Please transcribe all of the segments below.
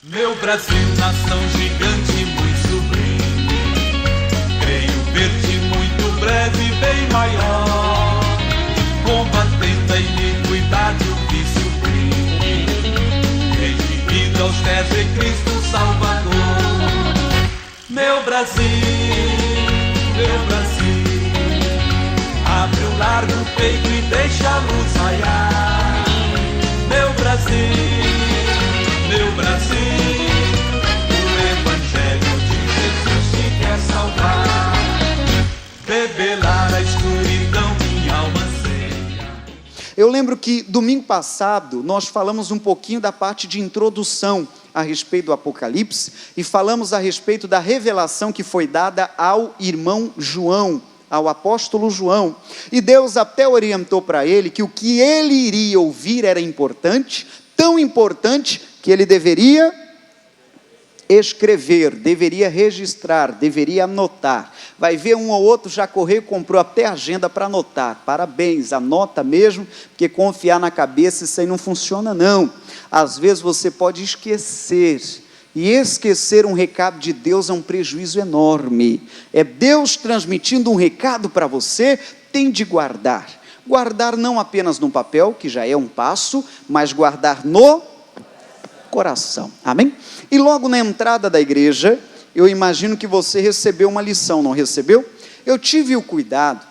Meu Brasil, nação gigante, muito sublime, creio ver-te muito breve, bem maior, combatendo a iniquidade, o vício crime, redimindo aos pés de Cristo Salvador. Meu Brasil, abre o largo peito e deixa a luz raiar. Meu Brasil, o Evangelho de Jesus te quer salvar, revelar a escuridão, minha alma anseia. Eu lembro que domingo passado nós falamos um pouquinho da parte de introdução a respeito do Apocalipse e falamos a respeito da revelação que foi dada ao irmão João, ao apóstolo João, e Deus até orientou para ele que o que ele iria ouvir era importante, tão importante que ele deveria escrever, deveria registrar, deveria anotar. Vai ver um ou outro já correu e comprou até agenda para anotar. Parabéns, anota mesmo, porque confiar na cabeça isso aí não funciona não. Às vezes você pode esquecer, e esquecer um recado de Deus é um prejuízo enorme. É Deus transmitindo um recado para você, tem de guardar. Guardar não apenas no papel, que já é um passo, mas guardar no coração, amém? E logo na entrada da igreja, eu imagino que você recebeu uma lição, não recebeu? Eu tive o cuidado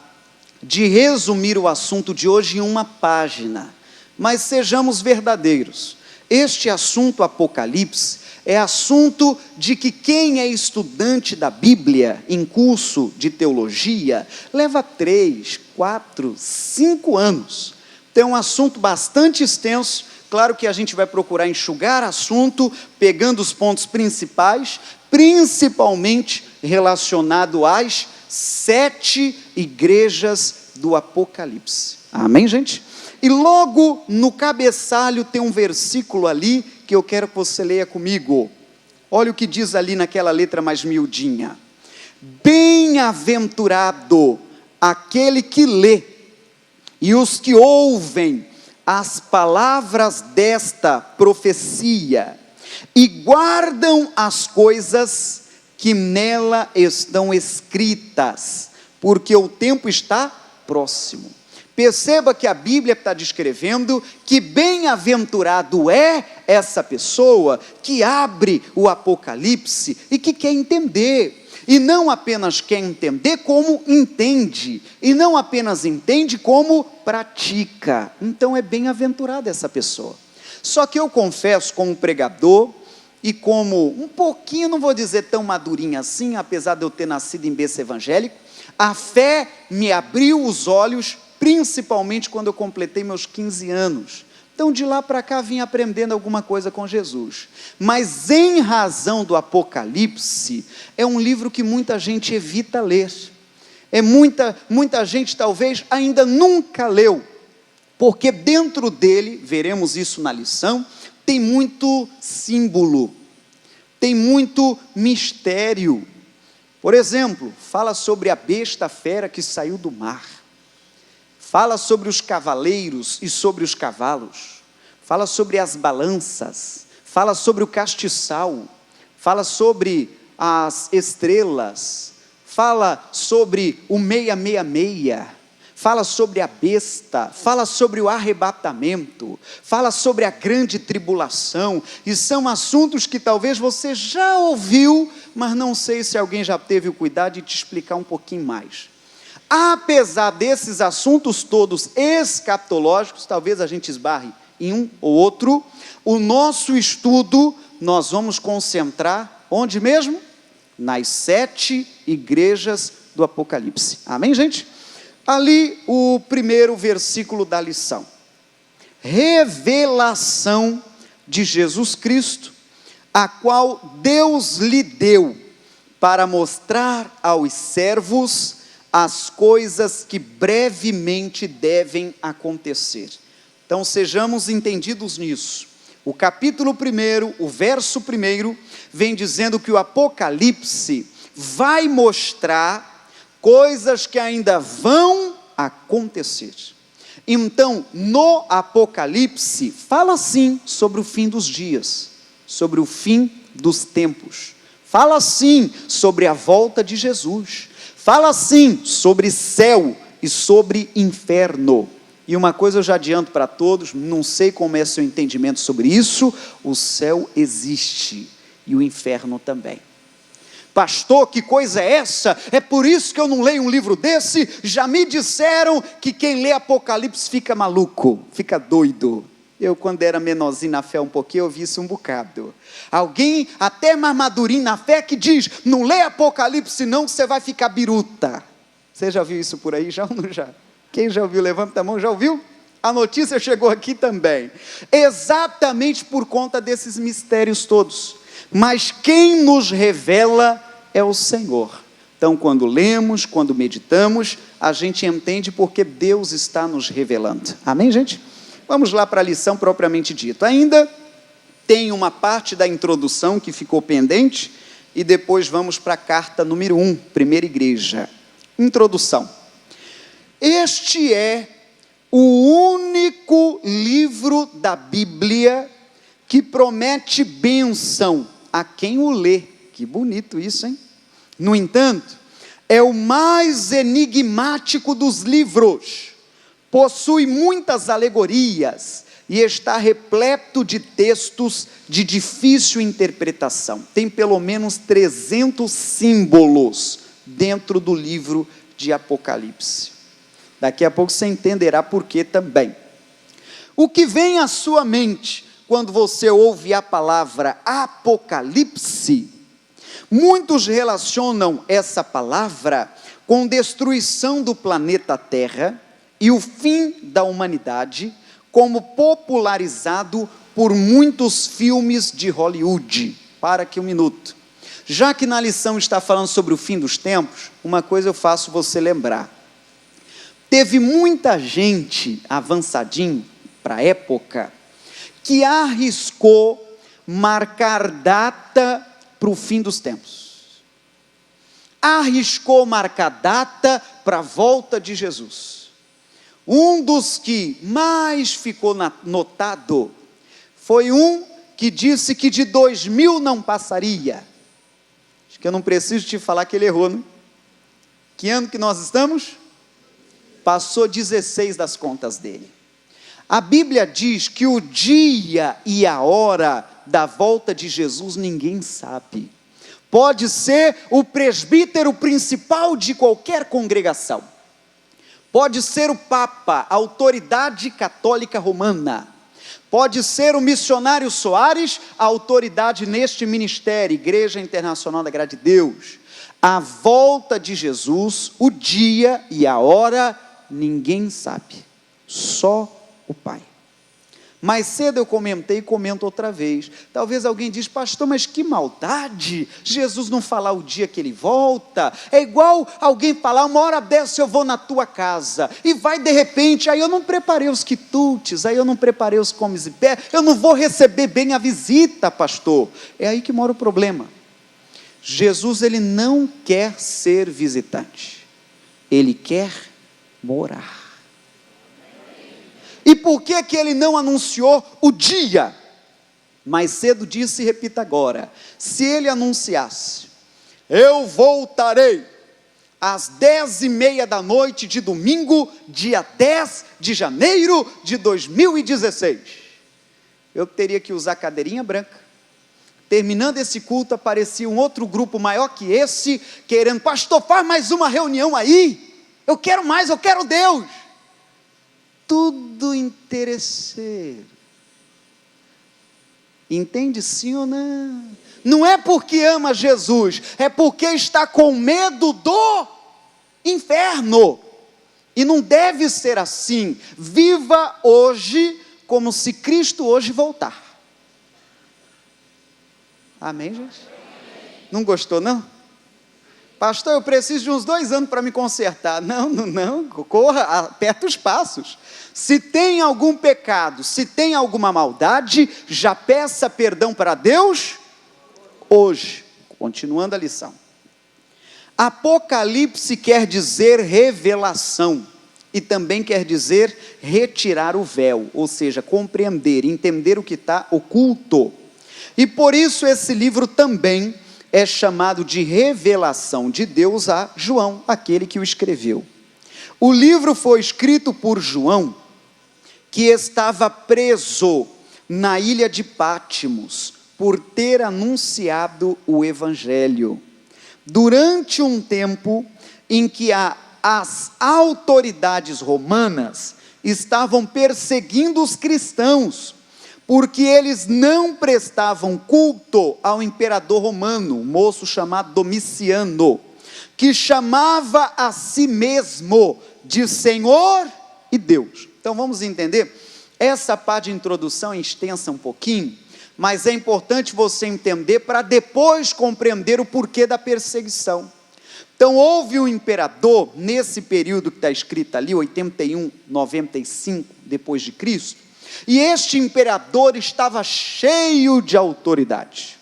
de resumir o assunto de hoje em uma página, mas sejamos verdadeiros, este assunto Apocalipse é assunto de que quem é estudante da Bíblia, em curso de teologia, leva 3, 4, 5 anos, então é um assunto bastante extenso. Claro que a gente vai procurar enxugar assunto, pegando os pontos principais, principalmente relacionado às 7 igrejas do Apocalipse. Amém, gente? E logo no cabeçalho tem um versículo ali que eu quero que você leia comigo. Olha o que diz ali naquela letra mais miudinha. Bem-aventurado aquele que lê e os que ouvem as palavras desta profecia e guardam as coisas que nela estão escritas, porque o tempo está próximo. Perceba que a Bíblia está descrevendo que bem-aventurado é essa pessoa que abre o Apocalipse e que quer entender. E não apenas quer entender, como entende. E não apenas entende, como pratica. Então é bem-aventurada essa pessoa. Só que eu confesso, como pregador, e como um pouquinho, não vou dizer tão madurinha assim, apesar de eu ter nascido em berço evangélico, a fé me abriu os olhos, principalmente quando eu completei meus 15 anos. Então de lá para cá vim aprendendo alguma coisa com Jesus, mas em razão do Apocalipse, é um livro que muita gente evita ler, muita gente talvez ainda nunca leu, porque dentro dele, veremos isso na lição, tem muito símbolo, tem muito mistério. Por exemplo, fala sobre a besta fera que saiu do mar, fala sobre os cavaleiros e sobre os cavalos, fala sobre as balanças, fala sobre o castiçal, fala sobre as estrelas, fala sobre o 666, fala sobre a besta, fala sobre o arrebatamento, fala sobre a grande tribulação, e são assuntos que talvez você já ouviu, mas não sei se alguém já teve o cuidado de te explicar um pouquinho mais. Apesar desses assuntos todos escatológicos, talvez a gente esbarre em um ou outro, o nosso estudo nós vamos concentrar, onde mesmo? Nas 7 igrejas do Apocalipse. Amém, gente? Ali o primeiro versículo da lição. Revelação de Jesus Cristo, a qual Deus lhe deu para mostrar aos servos as coisas que brevemente devem acontecer. Então sejamos entendidos nisso. O capítulo 1, o verso 1, vem dizendo que o Apocalipse vai mostrar coisas que ainda vão acontecer. Então, no Apocalipse, fala sim sobre o fim dos dias, sobre o fim dos tempos. Fala sim sobre a volta de Jesus. Fala sim sobre céu e sobre inferno. E uma coisa eu já adianto para todos, não sei como é seu entendimento sobre isso, o céu existe e o inferno também. Pastor, que coisa é essa? É por isso que eu não leio um livro desse? Já me disseram que quem lê Apocalipse fica maluco, fica doido. Eu, quando era menorzinho na fé um pouquinho, eu vi isso um bocado. Alguém até mais madurinho na fé que diz, não lê Apocalipse não, que você vai ficar biruta. Você já viu isso por aí? Já ou não já? Quem já ouviu, levanta a mão, já ouviu? A notícia chegou aqui também. Exatamente por conta desses mistérios todos. Mas quem nos revela é o Senhor. Então, quando lemos, quando meditamos, a gente entende porque Deus está nos revelando. Amém, gente? Vamos lá para a lição propriamente dita. Ainda tem uma parte da introdução que ficou pendente, e depois vamos para a carta número 1, primeira igreja. Introdução. Este é o único livro da Bíblia que promete bênção a quem o lê. Que bonito isso, hein? No entanto, é o mais enigmático dos livros. Possui muitas alegorias e está repleto de textos de difícil interpretação. Tem pelo menos 300 símbolos dentro do livro de Apocalipse. Daqui a pouco você entenderá por que também. O que vem à sua mente quando você ouve a palavra Apocalipse? Muitos relacionam essa palavra com destruição do planeta Terra e o fim da humanidade, como popularizado por muitos filmes de Hollywood. Para aqui um minuto. Já que na lição está falando sobre o fim dos tempos, uma coisa eu faço você lembrar. Teve muita gente avançadinho para a época que arriscou marcar data para o fim dos tempos. Arriscou marcar data para a volta de Jesus. Um dos que mais ficou notado foi um que disse que de 2000 não passaria. Acho que eu não preciso te falar que ele errou, né? Que ano que nós estamos? Passou 16 das contas dele. A Bíblia diz que o dia e a hora da volta de Jesus ninguém sabe. Pode ser o presbítero principal de qualquer congregação. Pode ser o Papa, a autoridade católica romana. Pode ser o missionário Soares, a autoridade neste ministério, Igreja Internacional da Graça de Deus. A volta de Jesus, o dia e a hora, ninguém sabe. Só o Pai. Mais cedo eu comentei e comento outra vez. Talvez alguém diz, pastor, mas que maldade, Jesus não falar o dia que ele volta. É igual alguém falar, uma hora dessa eu vou na tua casa, e vai de repente, aí eu não preparei os quitutes, aí eu não preparei os comes e pé, eu não vou receber bem a visita, pastor. É aí que mora o problema. Jesus, ele não quer ser visitante, ele quer morar. E por que que ele não anunciou o dia? Mais cedo disse e repita agora. Se ele anunciasse, eu voltarei às 10:30 da noite de domingo, dia 10 de janeiro de 2016. Eu teria que usar cadeirinha branca. Terminando esse culto, aparecia um outro grupo maior que esse, querendo, pastor, faz mais uma reunião aí. Eu quero mais, eu quero Deus. Tudo interesseiro. Entende sim ou não? Não é porque ama Jesus, é porque está com medo do inferno. E não deve ser assim. Viva hoje como se Cristo hoje voltar. Amém, gente? Não gostou, não? Pastor, eu preciso de uns 2 anos para me consertar. Não, corra, aperta os passos. Se tem algum pecado, se tem alguma maldade, já peça perdão para Deus hoje. Continuando a lição. Apocalipse quer dizer revelação, e também quer dizer retirar o véu, ou seja, compreender, entender o que está oculto. E por isso esse livro também é chamado de revelação de Deus a João, aquele que o escreveu. O livro foi escrito por João, que estava preso na ilha de Pátimos, por ter anunciado o Evangelho. Durante um tempo em que as autoridades romanas estavam perseguindo os cristãos, porque eles não prestavam culto ao imperador romano, um moço chamado Domiciano, que chamava a si mesmo de Senhor e Deus. Então vamos entender, essa parte de introdução é extensa um pouquinho, mas é importante você entender para depois compreender o porquê da perseguição. Então houve um imperador, nesse período que está escrito ali, 81, 95 depois de Cristo, e este imperador estava cheio de autoridade.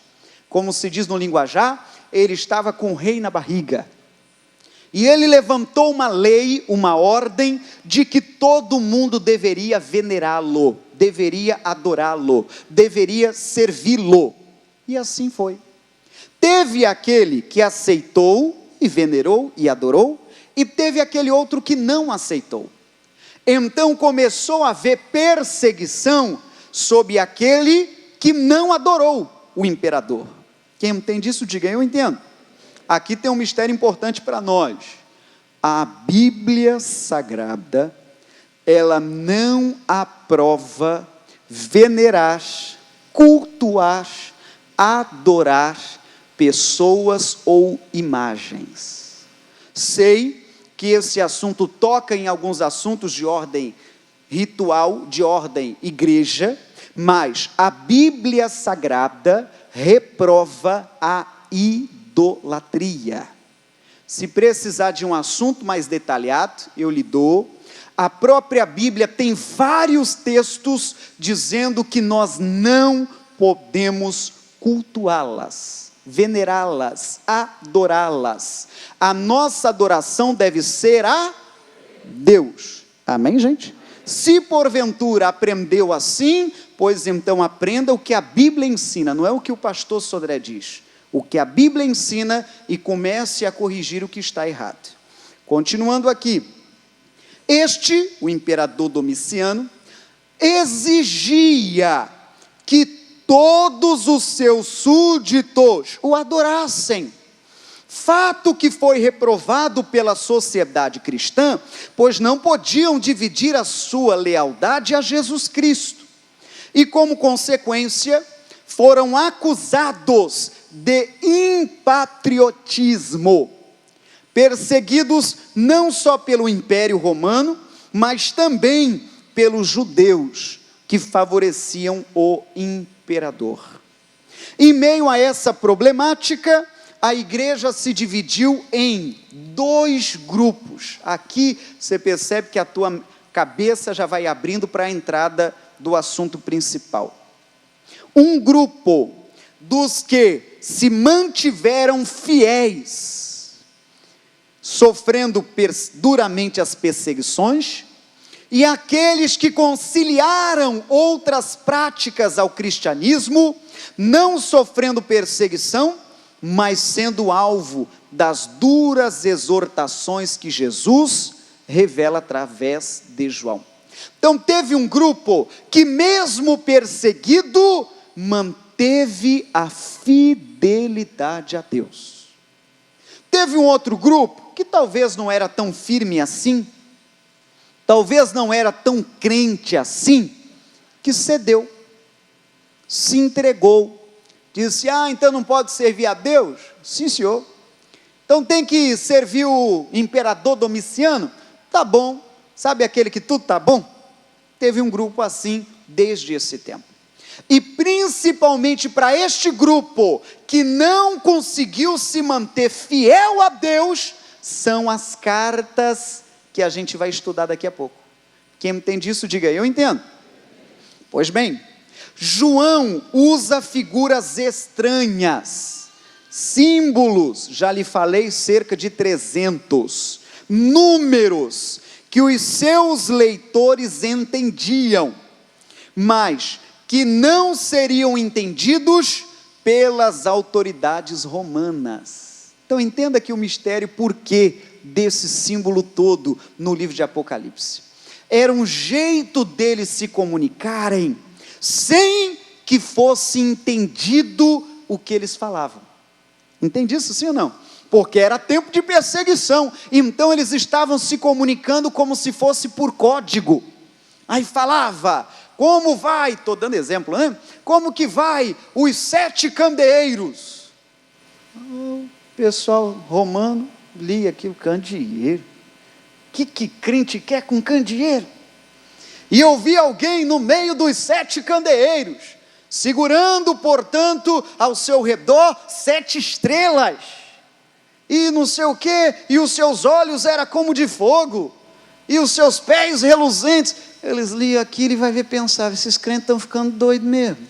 Como se diz no linguajar, ele estava com o rei na barriga. E ele levantou uma lei, uma ordem, de que todo mundo deveria venerá-lo, deveria adorá-lo, deveria servi-lo. E assim foi. Teve aquele que aceitou e venerou e adorou, e teve aquele outro que não aceitou. Então começou a haver perseguição sobre aquele que não adorou o imperador. Quem entende isso, diga, eu entendo. Aqui tem um mistério importante para nós. A Bíblia Sagrada, ela não aprova venerar, cultuar, adorar pessoas ou imagens. Sei que esse assunto toca em alguns assuntos de ordem ritual, de ordem igreja, mas a Bíblia Sagrada reprova a idolatria. Se precisar de um assunto mais detalhado, eu lhe dou. A própria Bíblia tem vários textos dizendo que nós não podemos cultuá-las, venerá-las, adorá-las. A nossa adoração deve ser a Deus. Amém, gente? Se porventura aprendeu assim, pois então aprenda o que a Bíblia ensina, não é o que o pastor Sodré diz. O que a Bíblia ensina e comece a corrigir o que está errado. Continuando aqui. O imperador Domiciano, exigia que todos os seus súditos o adorassem. Fato que foi reprovado pela sociedade cristã, pois não podiam dividir a sua lealdade a Jesus Cristo. E como consequência, foram acusados de impatriotismo, perseguidos não só pelo Império Romano, mas também pelos judeus, que favoreciam o imperador. Em meio a essa problemática, a igreja se dividiu em dois grupos. Aqui você percebe que a tua cabeça já vai abrindo para a entrada do assunto principal. Um grupo dos que se mantiveram fiéis, sofrendo duramente as perseguições, e aqueles que conciliaram outras práticas ao cristianismo, não sofrendo perseguição, mas sendo alvo das duras exortações que Jesus revela através de João. Então teve um grupo que mesmo perseguido, manteve a fidelidade a Deus. Teve um outro grupo, que talvez não era tão firme assim, talvez não era tão crente assim, que cedeu, se entregou, disse, então não pode servir a Deus? Sim, senhor. Então tem que servir o imperador Domiciano? Tá bom. Sabe aquele que tudo tá bom? Teve um grupo assim desde esse tempo. E principalmente para este grupo que não conseguiu se manter fiel a Deus, são as cartas que a gente vai estudar daqui a pouco. Quem entende isso, diga, eu entendo. Pois bem, João usa figuras estranhas, símbolos, já lhe falei, cerca de 300, números que os seus leitores entendiam, mas que não seriam entendidos pelas autoridades romanas. Então entenda aqui o mistério por que desse símbolo todo no livro de Apocalipse. Era um jeito deles se comunicarem sem que fosse entendido o que eles falavam. Entende isso, sim ou não? Porque era tempo de perseguição, então eles estavam se comunicando como se fosse por código. Aí falava, como vai, estou dando exemplo, né? Como que vai os 7 candeeiros? O pessoal romano lia aqui o candeeiro. O que crente quer com candeeiro? E eu vi alguém no meio dos 7 candeeiros, segurando, portanto, ao seu redor 7 estrelas, e não sei o que, e os seus olhos eram como de fogo, e os seus pés reluzentes. Eles liam aquilo e vai ver, pensavam, esses crentes estão ficando doidos mesmo.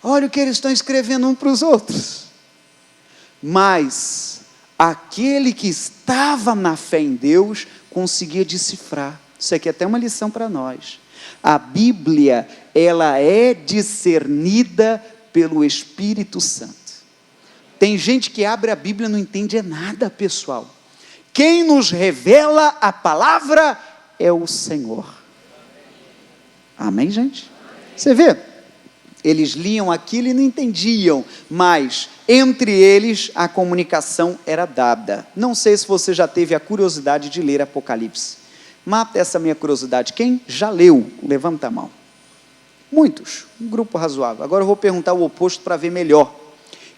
Olha o que eles estão escrevendo uns para os outros. Mas aquele que estava na fé em Deus conseguia decifrar. Isso aqui é até uma lição para nós. A Bíblia, ela é discernida pelo Espírito Santo. Tem gente que abre a Bíblia e não entende nada, pessoal. Quem nos revela a palavra é o Senhor. Amém, gente? Você vê? Eles liam aquilo e não entendiam, mas entre eles a comunicação era dada. Não sei se você já teve a curiosidade de ler Apocalipse. Mata essa minha curiosidade. Quem já leu? Levanta a mão. Muitos, um grupo razoável. Agora eu vou perguntar o oposto para ver melhor.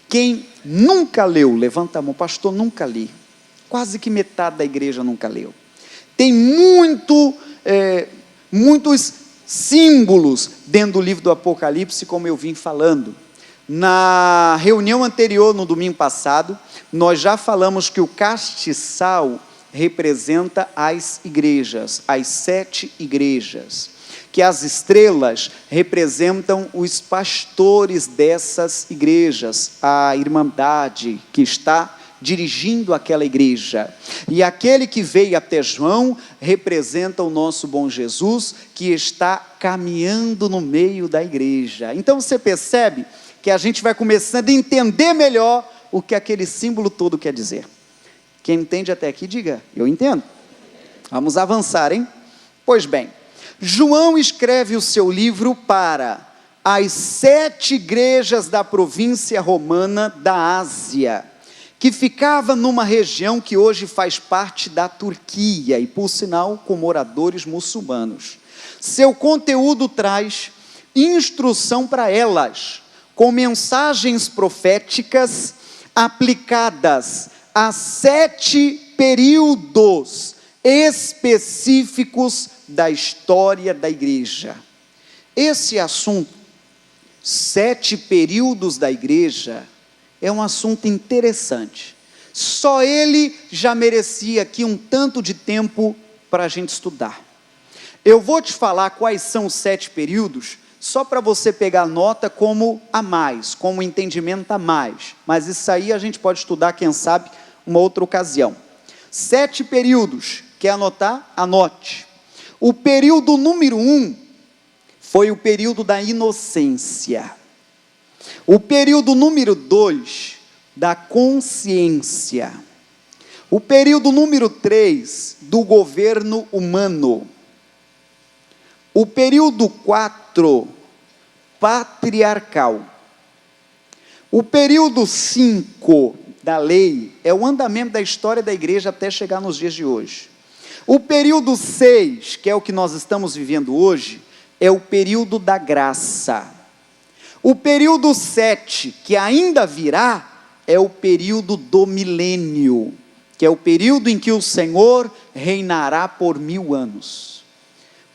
Quem nunca leu? Levanta a mão. Pastor, nunca li. Quase que metade da igreja nunca leu. Tem muitos símbolos dentro do livro do Apocalipse, como eu vim falando. Na reunião anterior, no domingo passado, nós já falamos que o castiçal representa as igrejas, as 7 igrejas, que as estrelas representam os pastores dessas igrejas, a irmandade que está dirigindo aquela igreja, e aquele que veio até João representa o nosso bom Jesus, que está caminhando no meio da igreja. Então você percebe que a gente vai começando a entender melhor o que aquele símbolo todo quer dizer. Quem entende até aqui, diga, eu entendo. Vamos avançar, hein? Pois bem, João escreve o seu livro para as 7 igrejas da província romana da Ásia, que ficava numa região que hoje faz parte da Turquia, e por sinal com moradores muçulmanos. Seu conteúdo traz instrução para elas, com mensagens proféticas aplicadas a 7 períodos específicos da história da igreja. Esse assunto, 7 períodos da igreja, é um assunto interessante. Só ele já merecia aqui um tanto de tempo para a gente estudar. Eu vou te falar quais são os 7 períodos, só para você pegar nota como a mais, como entendimento a mais. Mas isso aí a gente pode estudar, quem sabe, uma outra ocasião. 7 períodos. Quer anotar? Anote. O período número 1 foi o período da inocência. O período número 2, da consciência. O período número 3, do governo humano. O período 4, patriarcal. O período 5, da lei, é o andamento da história da igreja até chegar nos dias de hoje. O período 6, que é o que nós estamos vivendo hoje, é o período da graça. O período 7, que ainda virá, é o período do milênio, que é o período em que o Senhor reinará por 1000 anos.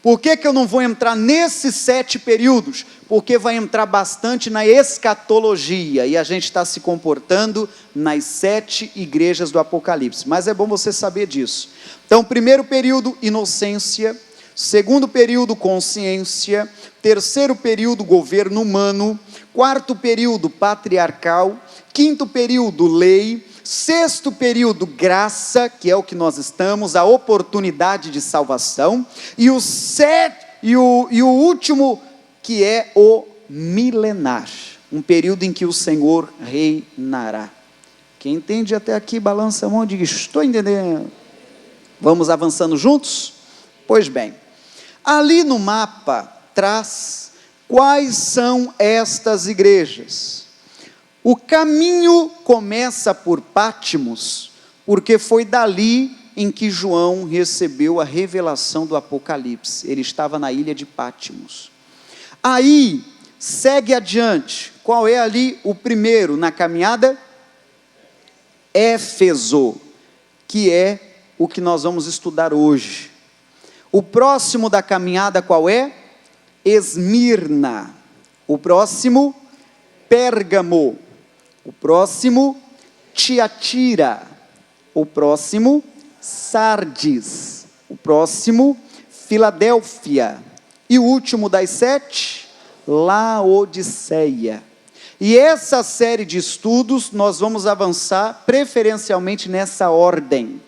Por que eu não vou entrar nesses 7 períodos? Porque vai entrar bastante na escatologia, e a gente está se comportando nas 7 igrejas do Apocalipse, mas é bom você saber disso. Então, primeiro período, inocência. Segundo período, consciência. Terceiro período, governo humano. Quarto período, patriarcal. Quinto período, lei. Sexto período, graça, que é o que nós estamos, a oportunidade de salvação. E o último, que é o milenar. um período em que o Senhor reinará. Quem entende até aqui, balança a mão e diz: estou entendendo. Vamos avançando juntos? Pois bem, ali no mapa traz quais são estas igrejas. O caminho começa por Patmos, porque foi dali em que João recebeu a revelação do Apocalipse. Ele estava na ilha de Patmos. Aí, segue adiante. Qual é ali o primeiro na caminhada? Éfeso, que é o que nós vamos estudar hoje. O próximo da caminhada qual é? Esmirna. O próximo, Pérgamo. O próximo, Tiatira. O próximo, Sardes. O próximo, Filadélfia. E o último das 7, Laodiceia. E essa série de estudos nós vamos avançar preferencialmente nessa ordem.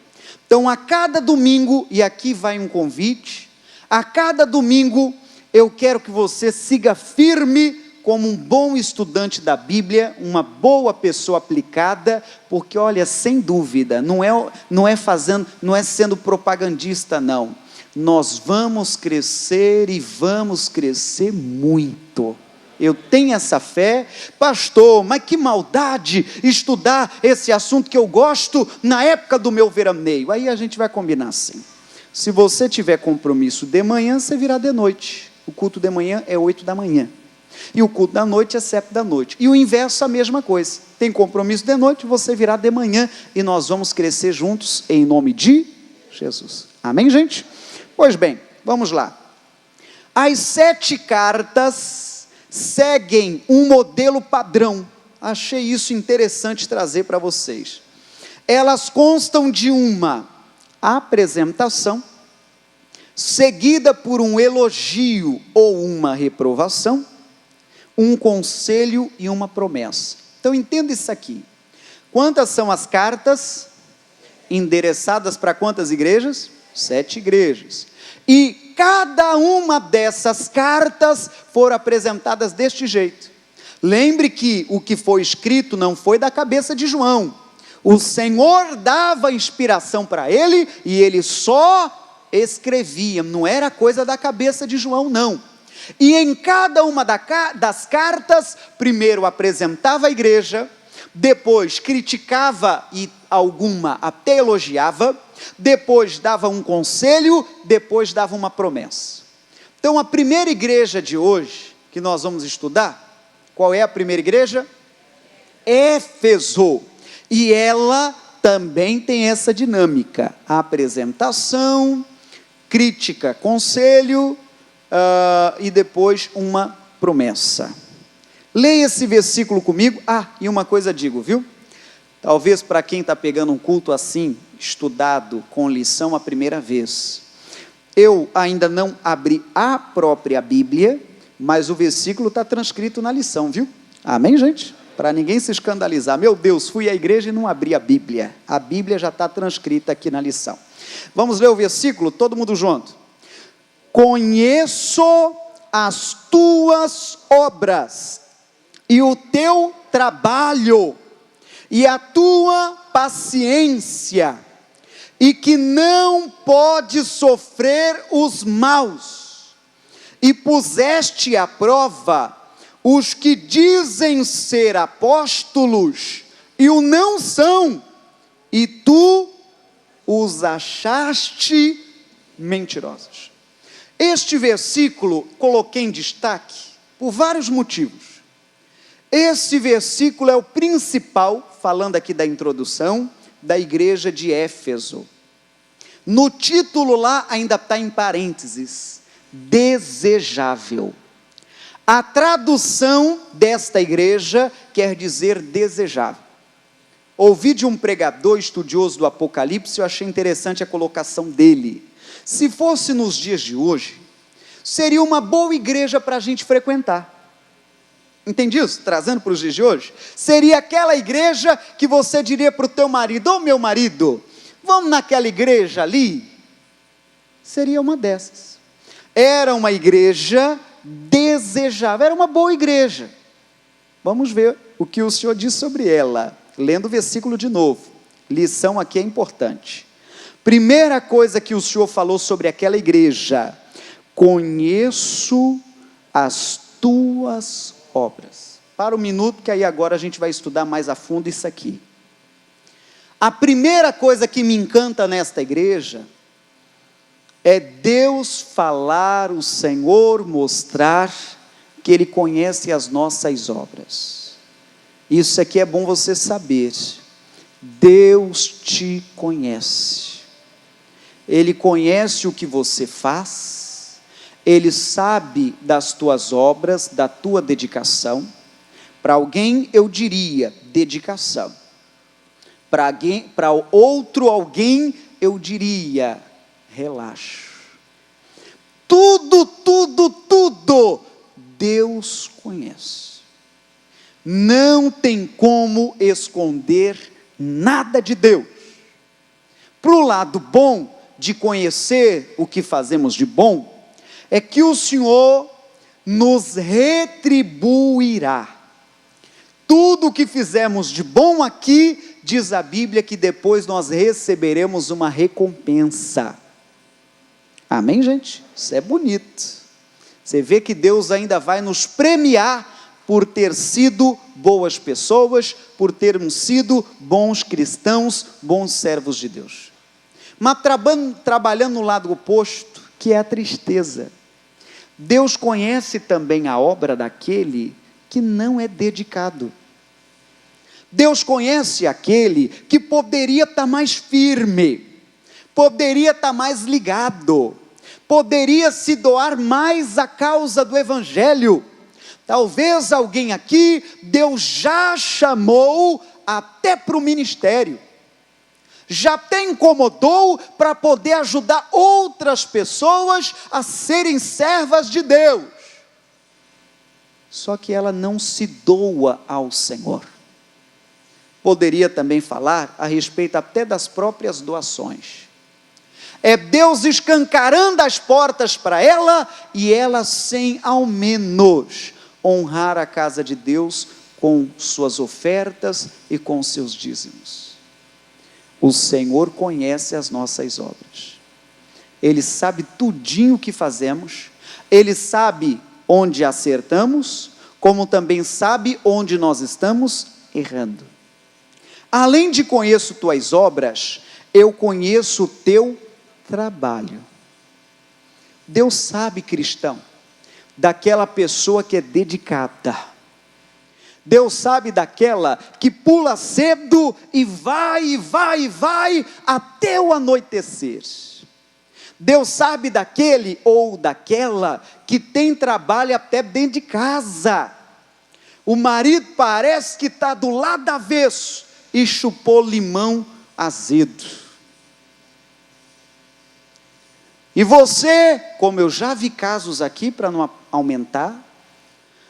Então, a cada domingo, e aqui vai um convite, a cada domingo eu quero que você siga firme como um bom estudante da Bíblia, uma boa pessoa aplicada, porque olha, sem dúvida, não é sendo propagandista não, nós vamos crescer e vamos crescer muito. Eu tenho essa fé. Pastor, mas que maldade estudar esse assunto que eu gosto na época do meu veraneio. Aí a gente vai combinar assim. Se você tiver compromisso de manhã, você virá de noite. O culto de manhã é 8 da manhã. E o culto da noite é 7 da noite. E o inverso, a mesma coisa. Tem compromisso de noite, você virá de manhã. E nós vamos crescer juntos em nome de Jesus. Amém, gente? Pois bem, vamos lá. As 7 cartas seguem um modelo padrão. Achei isso interessante trazer para vocês. Elas constam de uma apresentação, seguida por um elogio ou uma reprovação, um conselho e uma promessa. Então entenda isso aqui. Quantas são as cartas endereçadas para quantas igrejas? 7 igrejas. E cada uma dessas cartas foram apresentadas deste jeito. Lembre que o que foi escrito não foi da cabeça de João. O Senhor dava inspiração para ele e ele só escrevia. Não era coisa da cabeça de João, não. E em cada uma das cartas, primeiro apresentava a igreja, depois criticava e alguma até elogiava, depois dava um conselho, depois dava uma promessa. Então a primeira igreja de hoje, que nós vamos estudar, qual é a primeira igreja? Éfeso. E ela também tem essa dinâmica, apresentação, crítica, conselho, e depois uma promessa. Leia esse versículo comigo. E uma coisa digo, viu? Talvez para quem está pegando um culto assim, estudado com lição a primeira vez, eu ainda não abri a própria Bíblia, mas o versículo está transcrito na lição, viu? Amém, gente? Para ninguém se escandalizar. Meu Deus, fui à igreja e não abri a Bíblia. A Bíblia já está transcrita aqui na lição. Vamos ler o versículo, todo mundo junto. Conheço as tuas obras e o teu trabalho e a tua paciência, e que não pode sofrer os maus, e puseste à prova os que dizem ser apóstolos e o não são, e tu os achaste mentirosos. Este versículo coloquei em destaque por vários motivos. Esse versículo é o principal, falando aqui da introdução, da igreja de Éfeso. No título lá ainda está em parênteses, desejável. A tradução desta igreja quer dizer desejável. Ouvi de um pregador estudioso do Apocalipse, eu achei interessante a colocação dele. Se fosse nos dias de hoje, seria uma boa igreja para a gente frequentar. Entende isso? Trazendo para os dias de hoje, seria aquela igreja que você diria para o teu marido: meu marido, vamos naquela igreja ali? Seria uma dessas. Era uma igreja desejável, era uma boa igreja. Vamos ver o que o Senhor diz sobre ela, lendo o versículo de novo. Lição aqui é importante. Primeira coisa que o Senhor falou sobre aquela igreja: conheço as tuas obras. Para um minuto, que aí agora a gente vai estudar mais a fundo isso aqui. A primeira coisa que me encanta nesta igreja é Deus falar, o Senhor mostrar que Ele conhece as nossas obras. Isso aqui é bom você saber. Deus te conhece. Ele conhece o que você faz, Ele sabe das tuas obras, da tua dedicação. Para alguém eu diria dedicação. Para outro alguém eu diria relaxo. Tudo Deus conhece. Não tem como esconder nada de Deus. Para o lado bom de conhecer o que fazemos de bom, é que o Senhor nos retribuirá. Tudo o que fizemos de bom aqui, diz a Bíblia que depois nós receberemos uma recompensa. Amém, gente? Isso é bonito. Você vê que Deus ainda vai nos premiar por ter sido boas pessoas, por termos sido bons cristãos, bons servos de Deus. Mas trabalhando no lado oposto, que é a tristeza. Deus conhece também a obra daquele que não é dedicado. Deus conhece aquele que poderia estar mais firme, poderia estar mais ligado, poderia se doar mais à causa do Evangelho. Talvez alguém aqui, Deus já chamou até para o ministério, já até incomodou para poder ajudar outras pessoas a serem servas de Deus, só que ela não se doa ao Senhor. Poderia também falar a respeito até das próprias doações. É Deus escancarando as portas para ela, e ela sem ao menos honrar a casa de Deus com suas ofertas e com seus dízimos. O Senhor conhece as nossas obras. Ele sabe tudinho o que fazemos, Ele sabe onde acertamos, como também sabe onde nós estamos errando. Além de conheço tuas obras, eu conheço o teu trabalho. Deus sabe, cristão, daquela pessoa que é dedicada. Deus sabe daquela que pula cedo e vai até o anoitecer. Deus sabe daquele ou daquela que tem trabalho até dentro de casa. O marido parece que está do lado avesso e chupou limão azedo. E você, como eu já vi casos aqui, para não aumentar,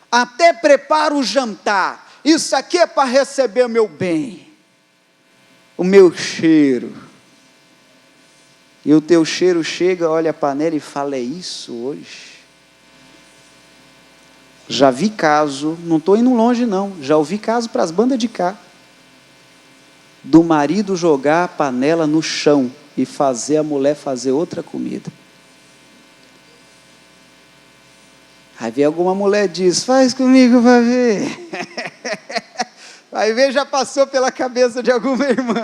até prepara o jantar. Isso aqui é para receber o meu bem, o meu cheiro. E o teu cheiro chega, olha a panela e fala: é isso hoje? Já vi caso, não estou indo longe não, já ouvi caso para as bandas de cá, do marido jogar a panela no chão e fazer a mulher fazer outra comida. Aí vem alguma mulher e diz: faz comigo para ver. Vai ver, já passou pela cabeça de alguma irmã.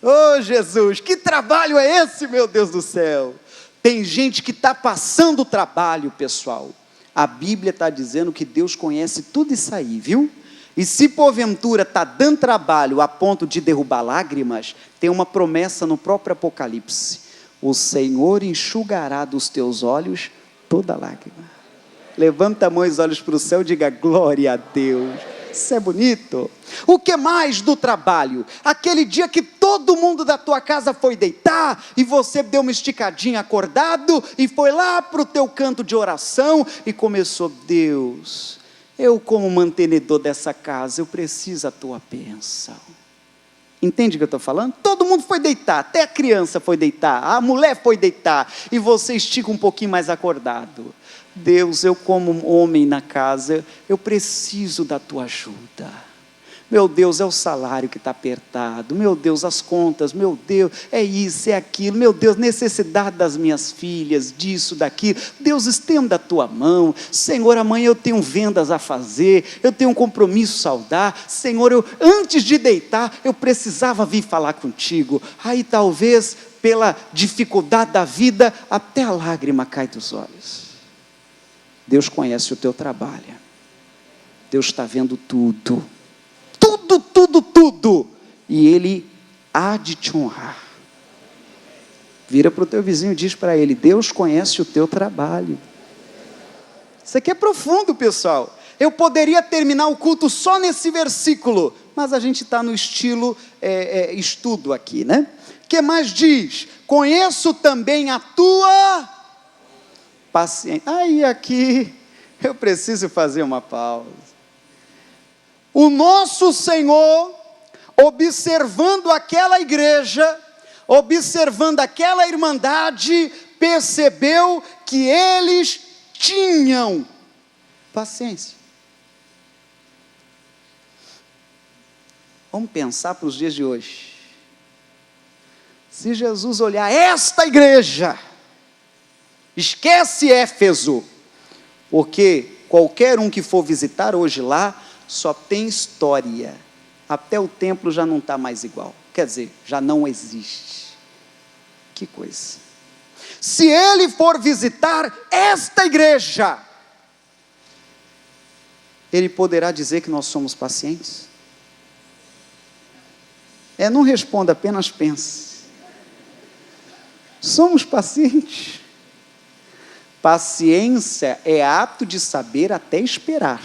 Oh Jesus, que trabalho é esse, meu Deus do céu? Tem gente que está passando trabalho, pessoal. A Bíblia está dizendo que Deus conhece tudo isso aí, viu? E se porventura está dando trabalho a ponto de derrubar lágrimas, tem uma promessa no próprio Apocalipse: o Senhor enxugará dos teus olhos toda lágrima. Levanta a mão e os olhos para o céu e diga: glória a Deus. Isso é bonito. O que mais do trabalho? Aquele dia que todo mundo da tua casa foi deitar e você deu uma esticadinha acordado e foi lá para o teu canto de oração e começou: Deus, eu como mantenedor dessa casa, eu preciso da tua bênção. Entende o que eu estou falando? Todo mundo mundo foi deitar, até a criança foi deitar, a mulher foi deitar, e você estica um pouquinho mais acordado. Deus, eu como homem na casa, eu preciso da tua ajuda. Meu Deus, é o salário que está apertado, meu Deus, as contas, meu Deus, é isso, é aquilo, meu Deus, necessidade das minhas filhas, disso, daquilo. Deus, estenda a tua mão. Senhor, amanhã eu tenho vendas a fazer, eu tenho um compromisso saudar. Senhor, antes de deitar, eu precisava vir falar contigo. Aí talvez, pela dificuldade da vida, até a lágrima cai dos olhos. Deus conhece o teu trabalho, Deus está vendo tudo, tudo, e Ele há de te honrar. Vira para o teu vizinho e diz para ele: Deus conhece o teu trabalho. Isso aqui é profundo, pessoal. Eu poderia terminar o culto só nesse versículo, mas a gente está no estilo estudo aqui, né? O que mais diz? Conheço também a tua paciência. Aí aqui eu preciso fazer uma pausa. O nosso Senhor, observando aquela igreja, observando aquela irmandade, percebeu que eles tinham paciência. Vamos pensar para os dias de hoje. Se Jesus olhar esta igreja, esquece Éfeso, porque qualquer um que for visitar hoje lá, só tem história, até o templo já não está mais igual, quer dizer, já não existe. Que coisa. Se ele for visitar esta igreja, ele poderá dizer que nós somos pacientes? Não responda, apenas pense. Somos pacientes? Paciência é ato de saber até esperar.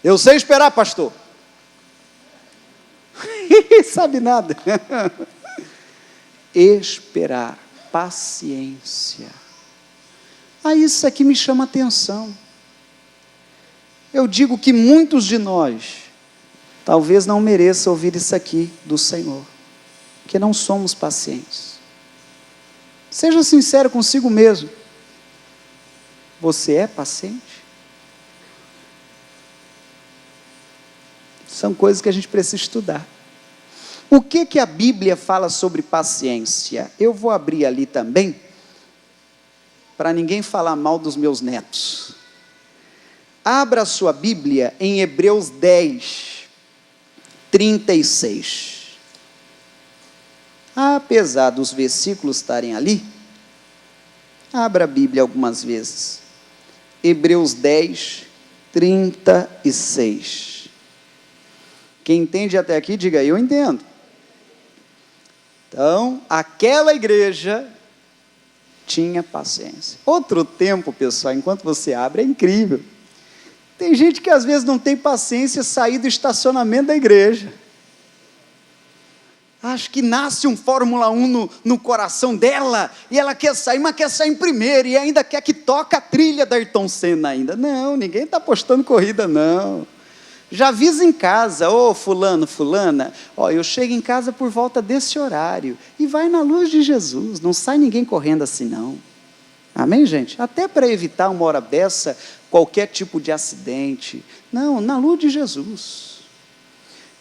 Eu sei esperar, pastor. Sabe nada. Esperar, paciência. Isso aqui me chama atenção. Eu digo que muitos de nós talvez não mereçam ouvir isso aqui do Senhor, porque não somos pacientes. Seja sincero consigo mesmo. Você é paciente? São coisas que a gente precisa estudar. O que a Bíblia fala sobre paciência? Eu vou abrir ali também, para ninguém falar mal dos meus netos. Abra a sua Bíblia em Hebreus 10, 36. Apesar dos versículos estarem ali, abra a Bíblia algumas vezes. Hebreus 10, 36. Quem entende até aqui, diga: eu entendo. Então, aquela igreja tinha paciência. Outro tempo, pessoal, enquanto você abre, é incrível. Tem gente que às vezes não tem paciência sair do estacionamento da igreja. Acho que nasce um Fórmula 1 no coração dela, e ela quer sair, mas quer sair em primeiro, e ainda quer que toque a trilha da Ayrton Senna ainda. Não, ninguém está apostando corrida, não. Já avisa em casa: fulano, fulana, eu chego em casa por volta desse horário, e vai na luz de Jesus, não sai ninguém correndo assim não. Amém, gente? Até para evitar uma hora dessa, qualquer tipo de acidente. Não, na luz de Jesus.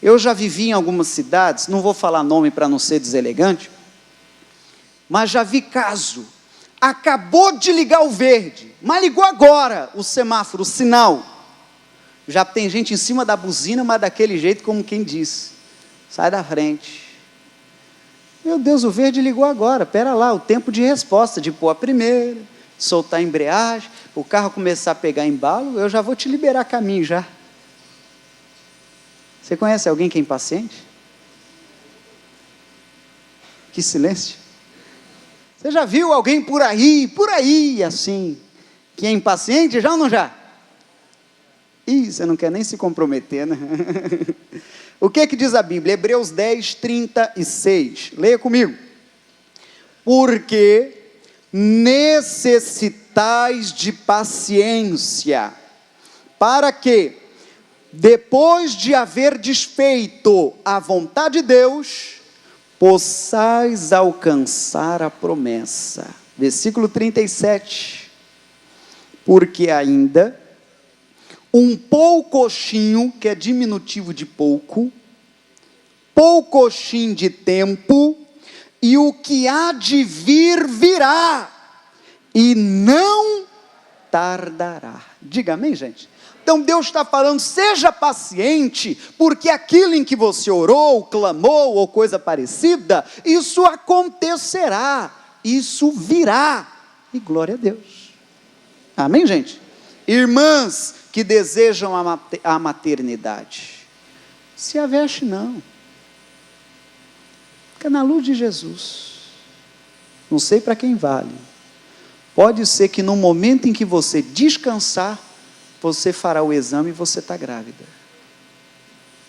Eu já vivi em algumas cidades, não vou falar nome para não ser deselegante, mas já vi caso, acabou de ligar o verde, mas ligou agora o semáforo, o sinal. Já tem gente em cima da buzina, mas daquele jeito como quem diz: sai da frente. Meu Deus, o verde ligou agora, espera lá, o tempo de resposta, de pôr a primeira, soltar a embreagem, o carro começar a pegar embalo, eu já vou te liberar caminho já. Você conhece alguém que é impaciente? Que silêncio. Você já viu alguém por aí, assim, que é impaciente, já ou não já? Você não quer nem se comprometer, né? O que diz a Bíblia? Hebreus 10, 36. Leia comigo. Porque necessitais de paciência, para que, depois de haver desfeito a vontade de Deus, possais alcançar a promessa. Versículo 37. Porque ainda um poucochinho, que é diminutivo de pouco, poucochinho de tempo, e o que há de vir, virá, e não tardará. Diga amém, gente? Então Deus está falando, seja paciente, porque aquilo em que você orou, clamou, ou coisa parecida, isso acontecerá, isso virá, e glória a Deus. Amém, gente? Irmãs que desejam a maternidade, se aveste não, fica na luz de Jesus, não sei para quem vale, pode ser que no momento em que você descansar, você fará o exame e você está grávida.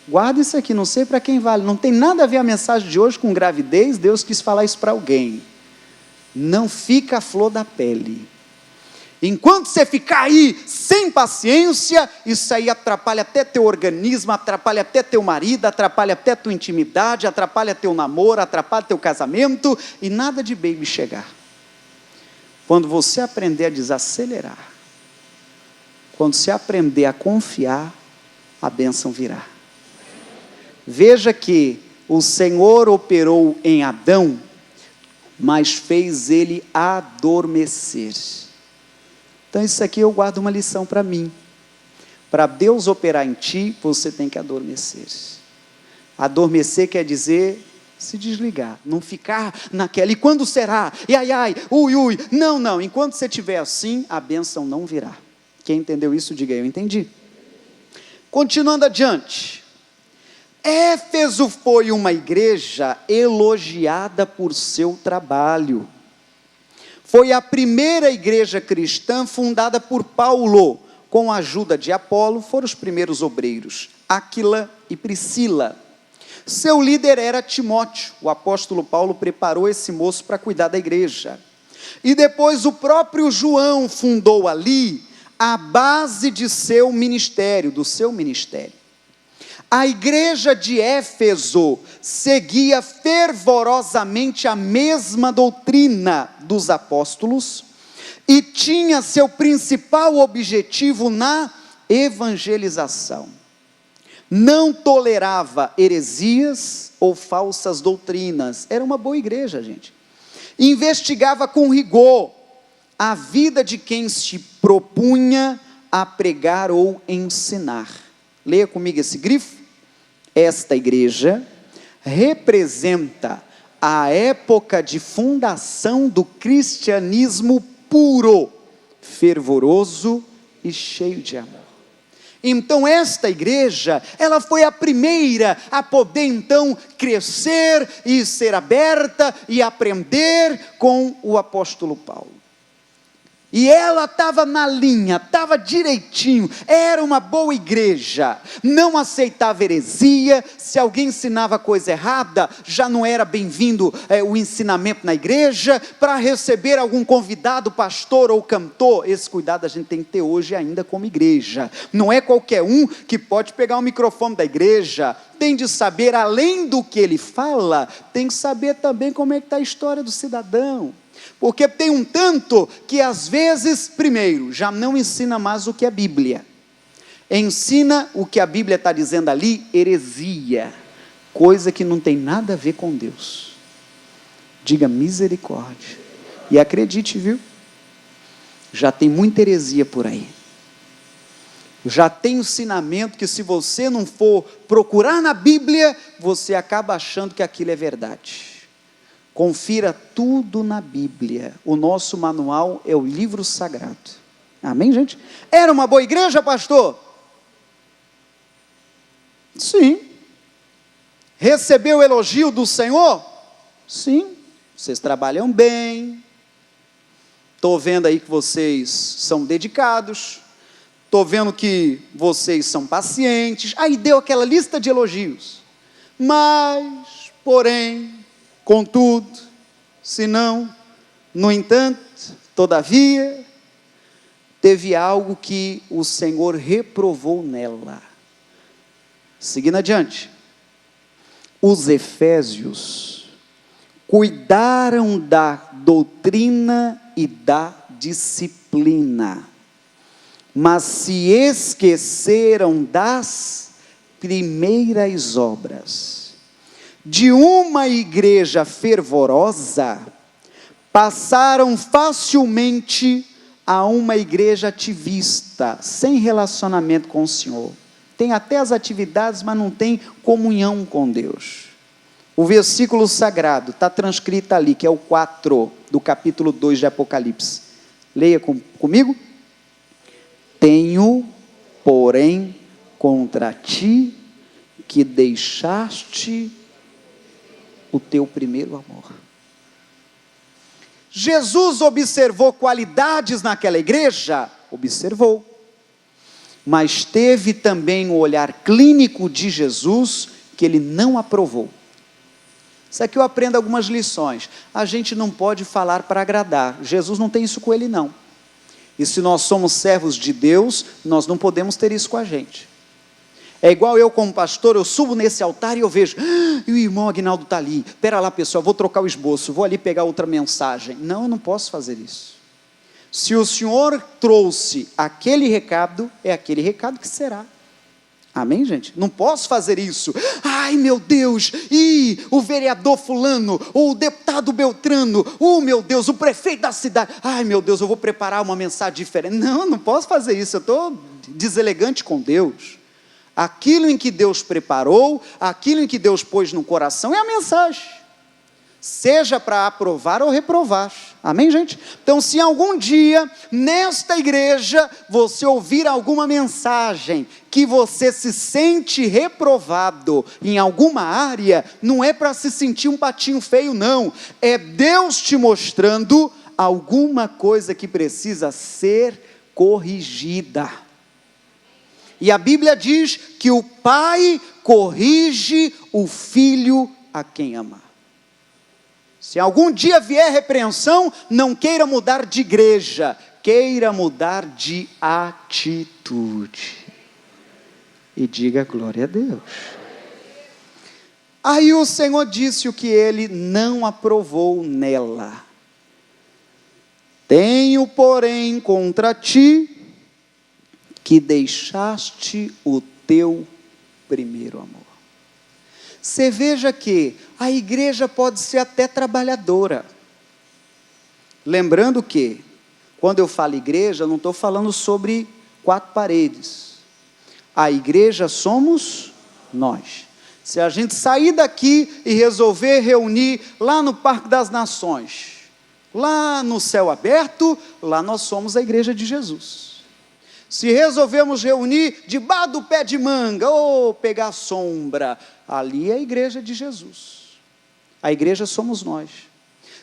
Guarda isso aqui, não sei para quem vale, não tem nada a ver a mensagem de hoje com gravidez, Deus quis falar isso para alguém. Não fica a flor da pele. Enquanto você ficar aí sem paciência, isso aí atrapalha até teu organismo, atrapalha até teu marido, atrapalha até tua intimidade, atrapalha teu namoro, atrapalha teu casamento, e nada de baby chegar. Quando você aprender a desacelerar, quando você aprender a confiar, a bênção virá. Veja que o Senhor operou em Adão, mas fez ele adormecer. Então isso aqui eu guardo uma lição para mim. Para Deus operar em ti, você tem que adormecer. Adormecer quer dizer se desligar, não ficar naquela, e quando será? E ai, ai, ui, ui. Não, não, enquanto você estiver assim, a bênção não virá. Quem entendeu isso, diga eu entendi. Continuando adiante. Éfeso foi uma igreja elogiada por seu trabalho. Foi a primeira igreja cristã fundada por Paulo, com a ajuda de Apolo, foram os primeiros obreiros, Áquila e Priscila. Seu líder era Timóteo, o apóstolo Paulo preparou esse moço para cuidar da igreja. E depois o próprio João fundou ali a base de seu ministério, do seu ministério. A igreja de Éfeso seguia fervorosamente a mesma doutrina dos apóstolos e tinha seu principal objetivo na evangelização. Não tolerava heresias ou falsas doutrinas. Era uma boa igreja, gente. Investigava com rigor a vida de quem se propunha a pregar ou ensinar. Leia comigo esse grifo. Esta igreja representa a época de fundação do cristianismo puro, fervoroso e cheio de amor. Então esta igreja, ela foi a primeira a poder então crescer e ser aberta e aprender com o apóstolo Paulo. E ela estava na linha, estava direitinho, era uma boa igreja, não aceitava heresia, se alguém ensinava coisa errada, já não era bem-vindo o ensinamento na igreja. Para receber algum convidado, pastor ou cantor, esse cuidado a gente tem que ter hoje ainda como igreja. Não é qualquer um que pode pegar o microfone da igreja, tem de saber, além do que ele fala, tem que saber também como é que está a história do cidadão. Porque tem um tanto que às vezes, primeiro, já não ensina mais o que é Bíblia. Ensina o que a Bíblia está dizendo ali, heresia. Coisa que não tem nada a ver com Deus. Diga misericórdia. E acredite, viu? Já tem muita heresia por aí. Já tem ensinamento que se você não for procurar na Bíblia, você acaba achando que aquilo é verdade. Confira tudo na Bíblia. O nosso manual é o livro sagrado. Amém, gente? Era uma boa igreja, pastor? Sim. Recebeu o elogio do Senhor? Sim. Vocês trabalham bem. Estou vendo aí que vocês são dedicados. Estou vendo que vocês são pacientes. Aí deu aquela lista de elogios. Mas, porém, contudo, senão, no entanto, todavia, teve algo que o Senhor reprovou nela. Seguindo adiante. Os efésios cuidaram da doutrina e da disciplina, mas se esqueceram das primeiras obras. De uma igreja fervorosa, passaram facilmente a uma igreja ativista, sem relacionamento com o Senhor. Tem até as atividades, mas não tem comunhão com Deus. O versículo sagrado está transcrito ali, que é o 4 do capítulo 2 de Apocalipse. Leia comigo. Tenho, porém, contra ti, que deixaste o teu primeiro amor. Jesus observou qualidades naquela igreja? Observou. Mas teve também o olhar clínico de Jesus, que ele não aprovou. Isso aqui eu aprendo algumas lições. A gente não pode falar para agradar. Jesus não tem isso com ele, não. E se nós somos servos de Deus, nós não podemos ter isso com a gente. É igual eu como pastor, eu subo nesse altar e eu vejo, e o irmão Aguinaldo está ali, espera lá pessoal, vou trocar o esboço, vou ali pegar outra mensagem. Não, eu não posso fazer isso. Se o Senhor trouxe aquele recado, é aquele recado que será. Amém, gente? Não posso fazer isso. Ai, meu Deus, o vereador fulano, o deputado Beltrano, meu Deus, o prefeito da cidade. Ai, meu Deus, eu vou preparar uma mensagem diferente. Não, eu não posso fazer isso, eu estou deselegante com Deus. Aquilo em que Deus preparou, aquilo em que Deus pôs no coração é a mensagem. Seja para aprovar ou reprovar. Amém, gente? Então, se algum dia, nesta igreja, você ouvir alguma mensagem, que você se sente reprovado em alguma área, não é para se sentir um patinho feio, não. É Deus te mostrando alguma coisa que precisa ser corrigida. E a Bíblia diz que o pai corrige o filho a quem ama. Se algum dia vier repreensão, não queira mudar de igreja, queira mudar de atitude. E diga glória a Deus. Aí o Senhor disse o que ele não aprovou nela. Tenho, porém, contra ti, que deixaste o teu primeiro amor. Você veja que a igreja pode ser até trabalhadora. Lembrando que, quando eu falo igreja, não estou falando sobre 4 paredes. A igreja somos nós. Se a gente sair daqui e resolver reunir lá no Parque das Nações, lá no céu aberto, lá nós somos a igreja de Jesus. Se resolvemos reunir debaixo do pé de manga, ou pegar sombra, ali é a igreja de Jesus. A igreja somos nós.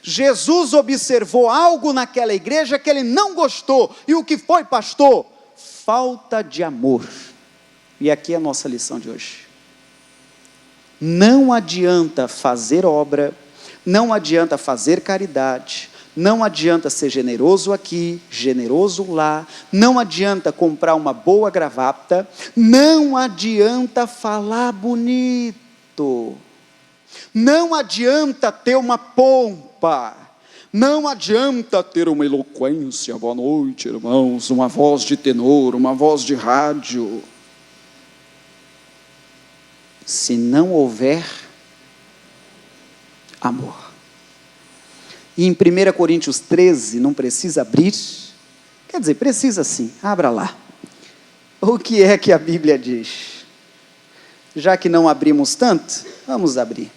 Jesus observou algo naquela igreja que ele não gostou. E o que foi, pastor? Falta de amor. E aqui é a nossa lição de hoje. Não adianta fazer obra, não adianta fazer caridade, não adianta ser generoso aqui, generoso lá, não adianta comprar uma boa gravata, não adianta falar bonito, não adianta ter uma pompa, não adianta ter uma eloquência, boa noite irmãos, uma voz de tenor, uma voz de rádio, se não houver amor. E em 1 Coríntios 13, não precisa abrir, quer dizer, precisa sim, abra lá. O que é que a Bíblia diz? Já que não abrimos tanto, vamos abrir.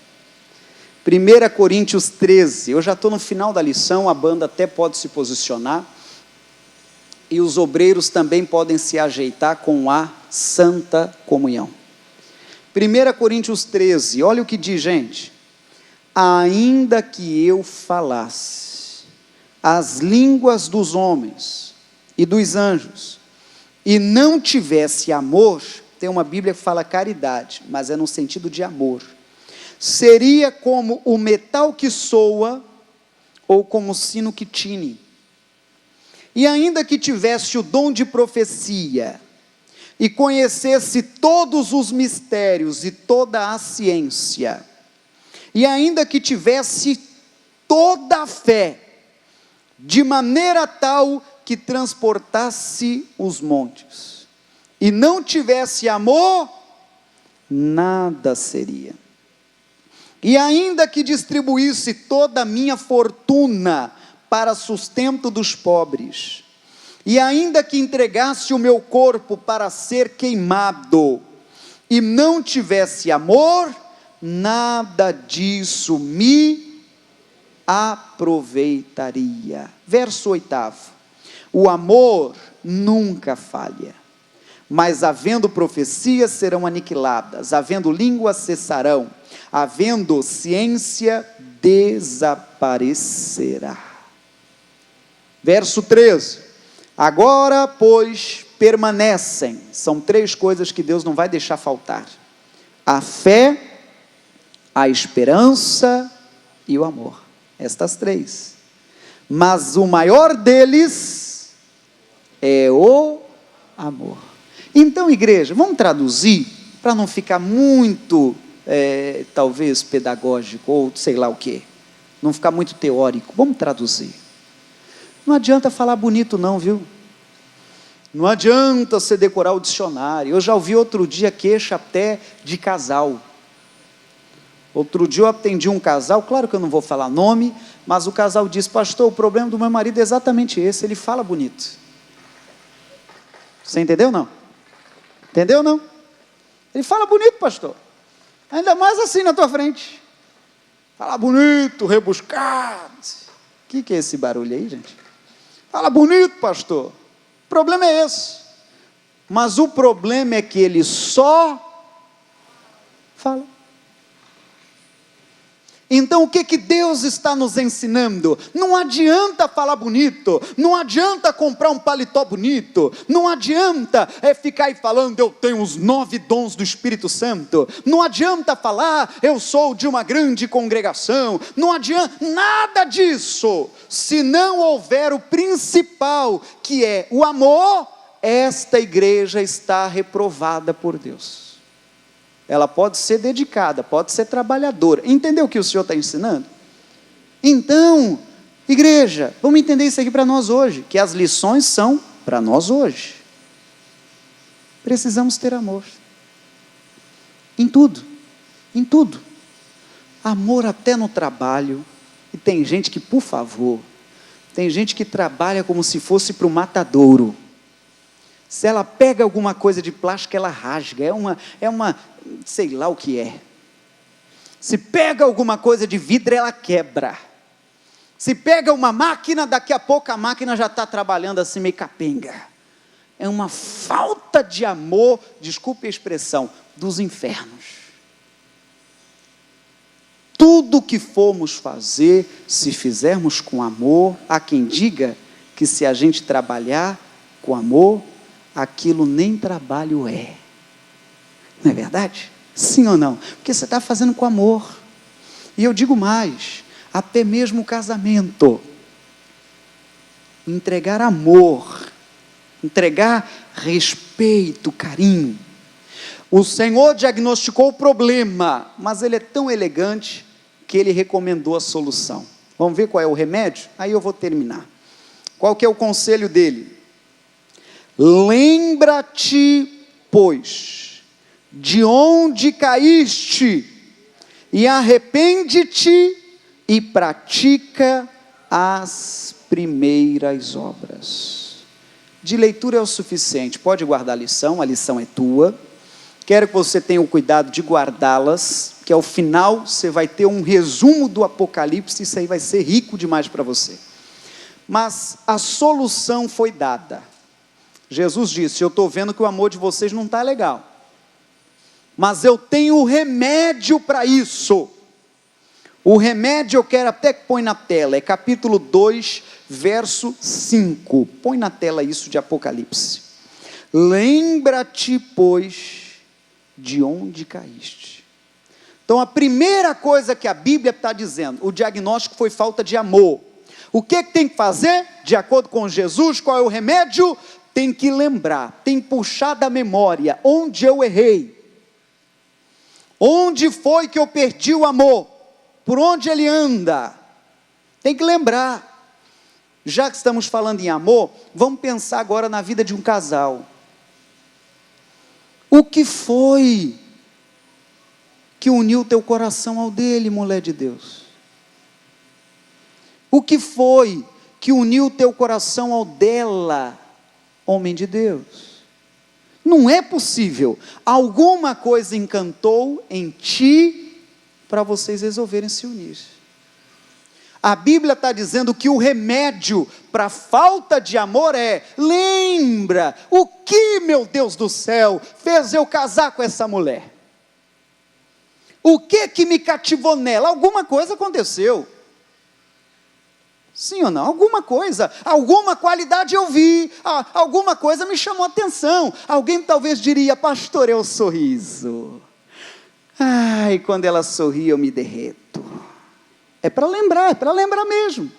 1 Coríntios 13, eu já estou no final da lição, a banda até pode se posicionar, e os obreiros também podem se ajeitar com a Santa Comunhão. 1 Coríntios 13, olha o que diz, gente. Ainda que eu falasse as línguas dos homens e dos anjos, e não tivesse amor, tem uma Bíblia que fala caridade, mas é no sentido de amor, seria como o metal que soa, ou como o sino que tine. E ainda que tivesse o dom de profecia, e conhecesse todos os mistérios e toda a ciência, e ainda que tivesse toda a fé, de maneira tal que transportasse os montes, e não tivesse amor, nada seria. E ainda que distribuísse toda a minha fortuna para sustento dos pobres, e ainda que entregasse o meu corpo para ser queimado, e não tivesse amor, nada disso me aproveitaria. Verso 8: o amor nunca falha, mas havendo profecias serão aniquiladas, havendo línguas cessarão, havendo ciência desaparecerá. Verso 13: agora, pois, permanecem, são 3 coisas que Deus não vai deixar faltar: a fé, a esperança e o amor. Estas 3. Mas o maior deles é o amor. Então, igreja, vamos traduzir, para não ficar muito, talvez, pedagógico, ou sei lá o quê, não ficar muito teórico, vamos traduzir. Não adianta falar bonito não, viu? Não adianta você decorar o dicionário. Eu já ouvi outro dia queixa até de casal. Outro dia eu atendi um casal, claro que eu não vou falar nome, mas o casal disse: pastor, o problema do meu marido é exatamente esse, ele fala bonito. Você entendeu não? Entendeu não? Ele fala bonito, pastor, ainda mais assim na tua frente, fala bonito, rebuscado. O que é esse barulho aí, gente? Fala bonito, pastor, o problema é esse, mas o problema é que ele só fala. Então o que Deus está nos ensinando? Não adianta falar bonito, não adianta comprar um paletó bonito, não adianta ficar aí falando eu tenho os 9 dons do Espírito Santo, não adianta falar eu sou de uma grande congregação, não adianta nada disso, se não houver o principal, que é o amor. Esta igreja está reprovada por Deus. Ela pode ser dedicada, pode ser trabalhadora. Entendeu o que o Senhor está ensinando? Então, igreja, vamos entender isso aqui para nós hoje, que as lições são para nós hoje. Precisamos ter amor. Em tudo, em tudo. Amor até no trabalho. E tem gente que, por favor, tem gente que trabalha como se fosse para o matadouro. Se ela pega alguma coisa de plástico, ela rasga, é uma, sei lá o que é. Se pega alguma coisa de vidro, ela quebra. Se pega uma máquina, daqui a pouco a máquina já está trabalhando assim meio capenga. É uma falta de amor, desculpe a expressão, dos infernos. Tudo que formos fazer, se fizermos com amor, há quem diga que se a gente trabalhar com amor, aquilo nem trabalho é. Não é verdade? Sim ou não? Porque você está fazendo com amor. E eu digo mais, até mesmo o casamento. Entregar amor, entregar respeito, carinho. O Senhor diagnosticou o problema, mas Ele é tão elegante que Ele recomendou a solução. Vamos ver qual é o remédio? Aí eu vou terminar. Qual que é o conselho dele? Lembra-te, pois, de onde caíste, e arrepende-te, e pratica as primeiras obras. De leitura é o suficiente, pode guardar a lição é tua, quero que você tenha o cuidado de guardá-las, que ao final você vai ter um resumo do Apocalipse, isso aí vai ser rico demais para você. Mas a solução foi dada. Jesus disse: eu estou vendo que o amor de vocês não está legal, mas eu tenho o remédio para isso. O remédio eu quero até que põe na tela, é capítulo 2, verso 5, põe na tela isso de Apocalipse. Lembra-te, pois, de onde caíste. Então a primeira coisa que a Bíblia está dizendo, o diagnóstico foi falta de amor. O que tem que fazer? De acordo com Jesus, qual é o remédio? tem que lembrar, tem que puxar da memória onde eu errei. Onde foi que eu perdi o amor? Por onde ele anda? Tem que lembrar. Já que estamos falando em amor, vamos pensar agora na vida de um casal. O que foi que uniu teu coração ao dele, mulher de Deus? O que foi que uniu teu coração ao dela, homem de Deus? Não é possível. Alguma coisa encantou em ti para vocês resolverem se unir. A Bíblia está dizendo que o remédio para a falta de amor é: lembra, o que, meu Deus do céu, fez eu casar com essa mulher? O que me cativou nela? Alguma coisa aconteceu. Sim ou não? Alguma coisa, alguma qualidade eu vi, alguma coisa me chamou a atenção. Alguém talvez diria: pastor, é o sorriso. Ai, quando ela sorri eu me derreto. É para lembrar mesmo.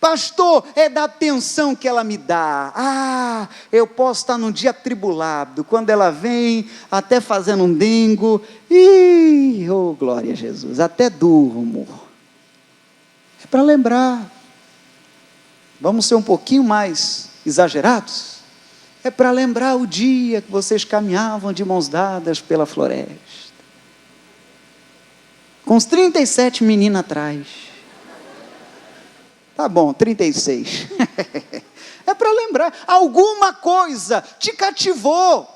Pastor, é da atenção que ela me dá. Eu posso estar num dia atribulado, quando ela vem, até fazendo um dengo, oh glória a Jesus, até durmo. É para lembrar. Vamos ser um pouquinho mais exagerados? É para lembrar o dia que vocês caminhavam de mãos dadas pela floresta, com os 37 meninos atrás. Tá bom, 36. É para lembrar. Alguma coisa te cativou.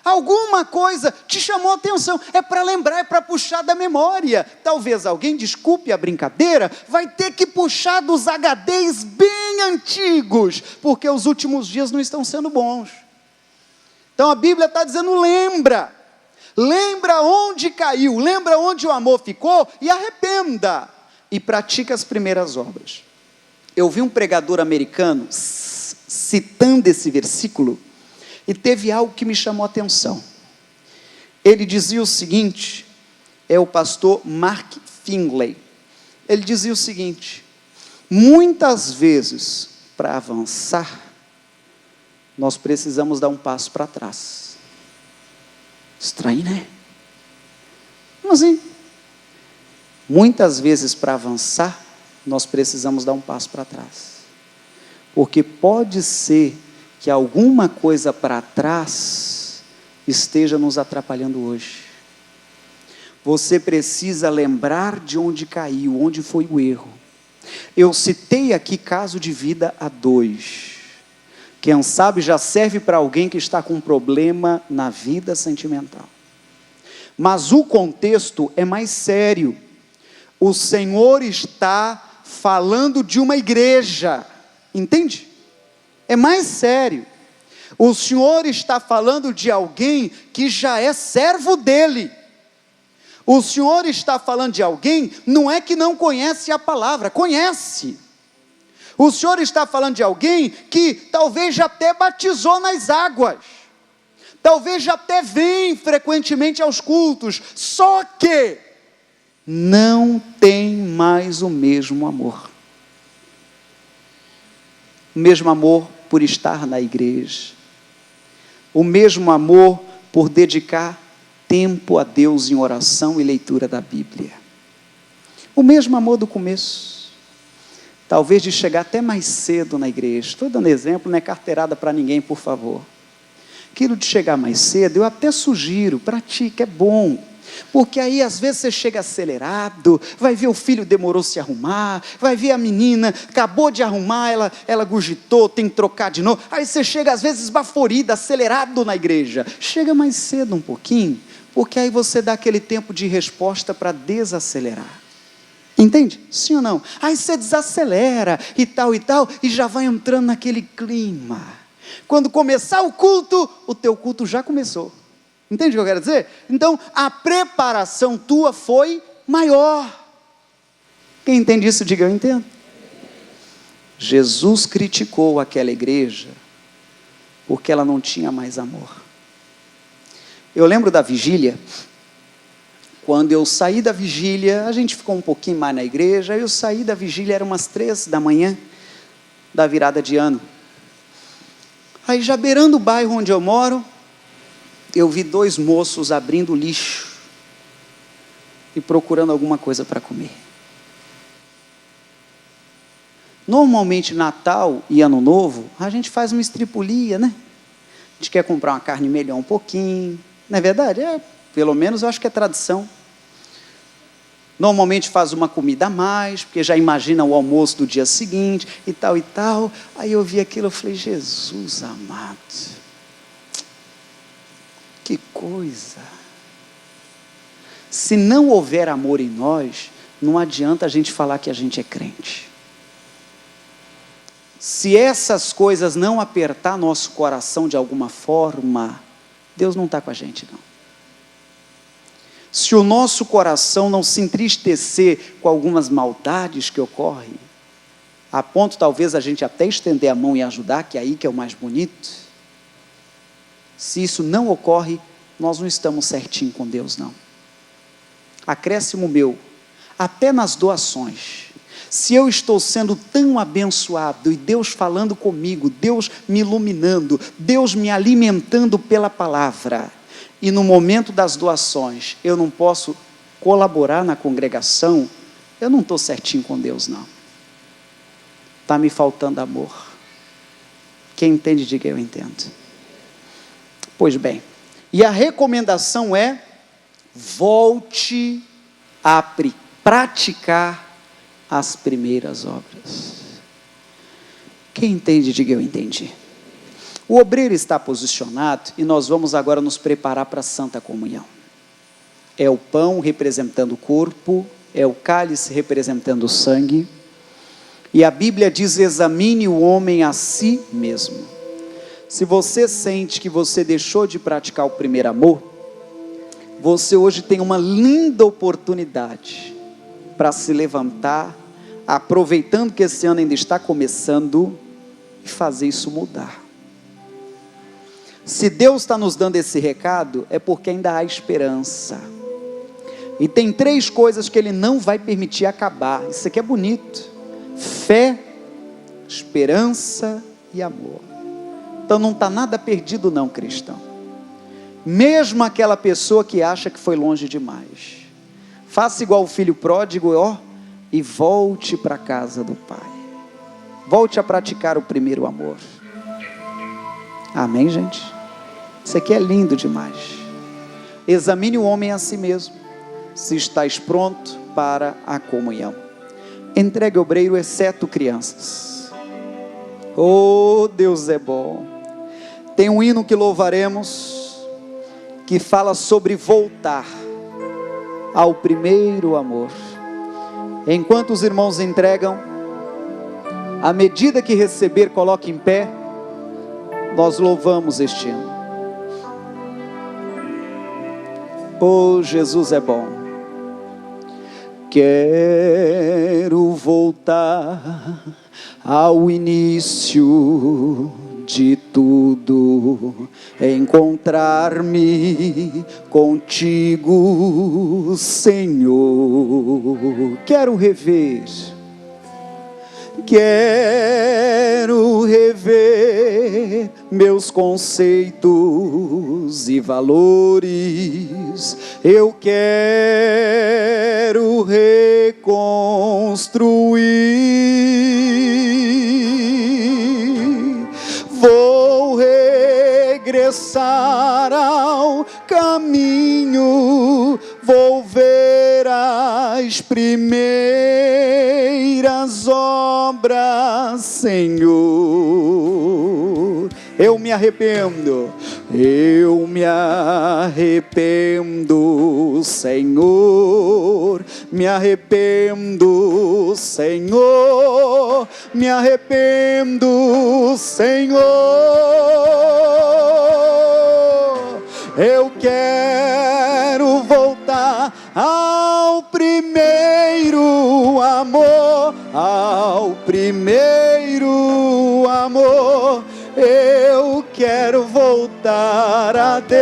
Alguma coisa te chamou a atenção. É para lembrar, é para puxar da memória. Talvez alguém, desculpe a brincadeira, vai ter que puxar dos HDs bem antigos, porque os últimos dias não estão sendo bons. Então a Bíblia está dizendo: lembra. Lembra onde caiu, lembra onde o amor ficou e arrependa. E pratica as primeiras obras. Eu vi um pregador americano citando esse versículo e teve algo que me chamou a atenção. Ele dizia o seguinte, é o pastor Mark Finley. Ele dizia o seguinte: muitas vezes, para avançar, nós precisamos dar um passo para trás. Estranho, né? Como assim? Muitas vezes, para avançar, nós precisamos dar um passo para trás. Porque pode ser que alguma coisa para trás esteja nos atrapalhando hoje. Você precisa lembrar de onde caiu, onde foi o erro. Eu citei aqui caso de vida a 2. Quem sabe já serve para alguém que está com um problema na vida sentimental. Mas o contexto é mais sério. O Senhor está falando de uma igreja, entende? É mais sério. O Senhor está falando de alguém que já é servo dele. O Senhor está falando de alguém, não é que não conhece a palavra, conhece. O Senhor está falando de alguém que talvez já até batizou nas águas, talvez já até vem frequentemente aos cultos, só que não tem mais o mesmo amor. O mesmo amor por estar na igreja. O mesmo amor por dedicar tempo a Deus em oração e leitura da Bíblia. O mesmo amor do começo. Talvez de chegar até mais cedo na igreja. Estou dando exemplo, não é carteirada para ninguém, por favor. Aquilo de chegar mais cedo, eu até sugiro, pratique, é bom. Porque aí às vezes você chega acelerado, vai ver o filho demorou se arrumar, vai ver a menina, acabou de arrumar, ela cogitou, tem que trocar de novo, aí você chega às vezes esbaforido, acelerado na igreja. Chega mais cedo um pouquinho, porque aí você dá aquele tempo de resposta para desacelerar. Entende? Sim ou não? Aí você desacelera e tal, e já vai entrando naquele clima. Quando começar o culto, o teu culto já começou. Entende o que eu quero dizer? Então, a preparação tua foi maior. Quem entende isso, diga: eu entendo. Jesus criticou aquela igreja porque ela não tinha mais amor. Eu lembro da vigília. Quando eu saí da vigília, a gente ficou um pouquinho mais na igreja, eu saí da vigília, era umas 3 da manhã, da virada de ano. Aí já beirando o bairro onde eu moro, eu vi 2 moços abrindo lixo e procurando alguma coisa para comer. Normalmente Natal e Ano Novo, a gente faz uma estripulia, né? A gente quer comprar uma carne melhor um pouquinho, não é verdade? Pelo menos eu acho que é tradição. Normalmente faz uma comida a mais, porque já imagina o almoço do dia seguinte, e tal e tal. Aí eu vi aquilo, eu falei, Jesus amado, que coisa. Se não houver amor em nós, não adianta a gente falar que a gente é crente. Se essas coisas não apertar nosso coração de alguma forma, Deus não está com a gente, não. Se o nosso coração não se entristecer com algumas maldades que ocorrem, a ponto talvez a gente até estender a mão e ajudar, que é aí que é o mais bonito, se isso não ocorre, nós não estamos certinho com Deus, não. Acréscimo meu, até nas doações, se eu estou sendo tão abençoado, e Deus falando comigo, Deus me iluminando, Deus me alimentando pela palavra, e no momento das doações, eu não posso colaborar na congregação, eu não estou certinho com Deus, não. Está me faltando amor. Quem entende, diga eu entendo. Pois bem, e a recomendação é, volte a praticar as primeiras obras. Quem entende, diga eu entendi. O obreiro está posicionado e nós vamos agora nos preparar para a Santa Comunhão. É o pão representando o corpo, é o cálice representando o sangue, e a Bíblia diz, examine o homem a si mesmo. Se você sente que você deixou de praticar o primeiro amor, você hoje tem uma linda oportunidade para se levantar, aproveitando que esse ano ainda está começando, e fazer isso mudar. Se Deus está nos dando esse recado, é porque ainda há esperança. E tem 3 coisas que Ele não vai permitir acabar. Isso aqui é bonito. Fé, esperança e amor. Então não está nada perdido não, cristão. Mesmo aquela pessoa que acha que foi longe demais. Faça igual o filho pródigo, e volte para a casa do Pai. Volte a praticar o primeiro amor. Amém, gente? Isso aqui é lindo demais. Examine o homem a si mesmo, se estás pronto para a comunhão. Entregue o obreiro, exceto crianças. Oh, Deus é bom. Tem um hino que louvaremos, que fala sobre voltar ao primeiro amor. Enquanto os irmãos entregam, à medida que receber, coloque em pé, nós louvamos este hino. Oh, Jesus é bom. Quero voltar ao início de tudo, encontrar-me contigo, Senhor. Quero rever meus conceitos e valores. Eu quero reconstruir. Vou regressar ao caminho, vou ver as primeiras obras, Senhor. Eu me arrependo, Senhor, me arrependo, Senhor, me arrependo, Senhor. Eu quero voltar ao primeiro amor, ao primeiro amor. Eu quero voltar a Deus.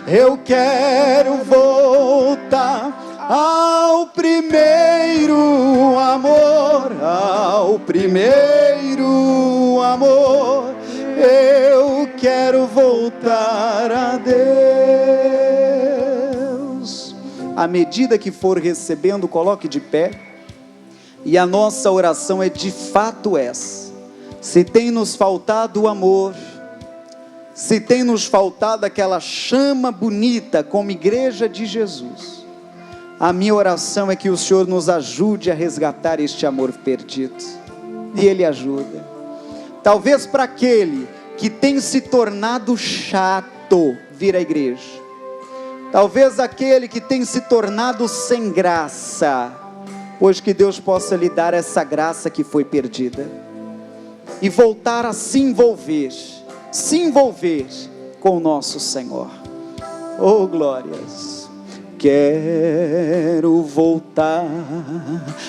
Eu quero voltar ao primeiro amor, ao primeiro voltar a Deus. À medida que for recebendo, coloque de pé. E a nossa oração é de fato essa. Se tem nos faltado o amor, se tem nos faltado aquela chama bonita como igreja de Jesus, a minha oração é que o Senhor nos ajude a resgatar este amor perdido. E Ele ajuda. Talvez para aquele que tem se tornado chato vir à igreja, talvez aquele que tem se tornado sem graça, hoje que Deus possa lhe dar essa graça que foi perdida, e voltar a se envolver com o nosso Senhor. Oh glórias! Quero voltar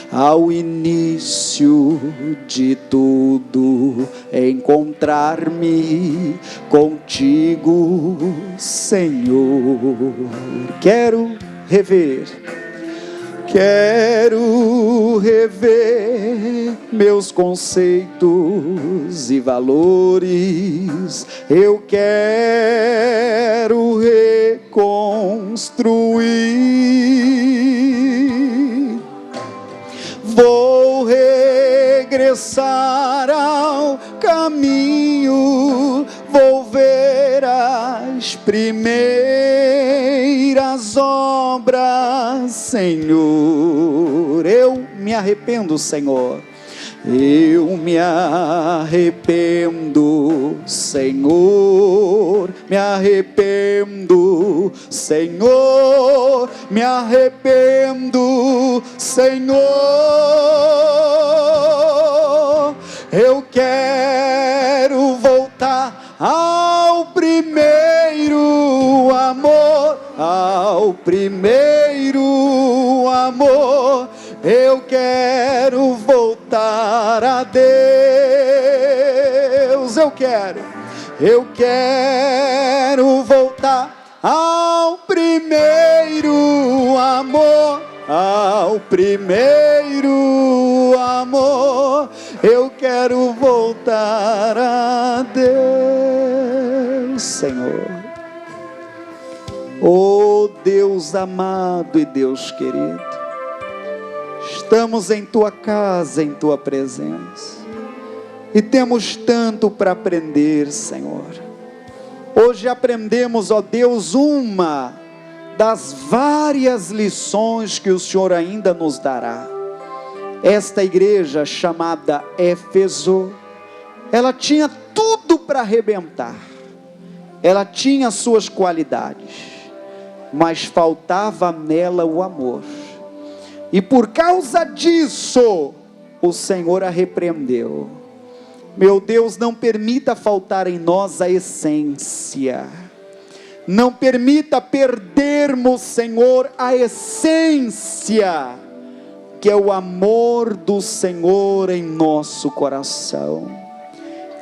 ao início de tudo, encontrar-me contigo, Senhor. Quero rever meus conceitos e valores. Eu quero reconstruir. Vou regressar ao caminho, vou ver as primeiras obras, Senhor. Eu me arrependo, Senhor. Eu me arrependo, Senhor, me arrependo, Senhor, me arrependo, Senhor. Eu quero voltar ao primeiro amor, ao primeiro amor. Eu quero voltar a Deus. Eu quero voltar ao primeiro amor, ao primeiro amor. Eu quero voltar a Deus, Senhor. Oh Deus amado e Deus querido, estamos em Tua casa, em Tua presença, e temos tanto para aprender, Senhor. Hoje aprendemos, ó Deus, uma das várias lições que o Senhor ainda nos dará. Esta igreja chamada Éfeso, ela tinha tudo para arrebentar, ela tinha suas qualidades, mas faltava nela o amor. E por causa disso, o Senhor a repreendeu. Meu Deus, não permita faltar em nós a essência. Não permita perdermos, Senhor, a essência, que é o amor do Senhor em nosso coração.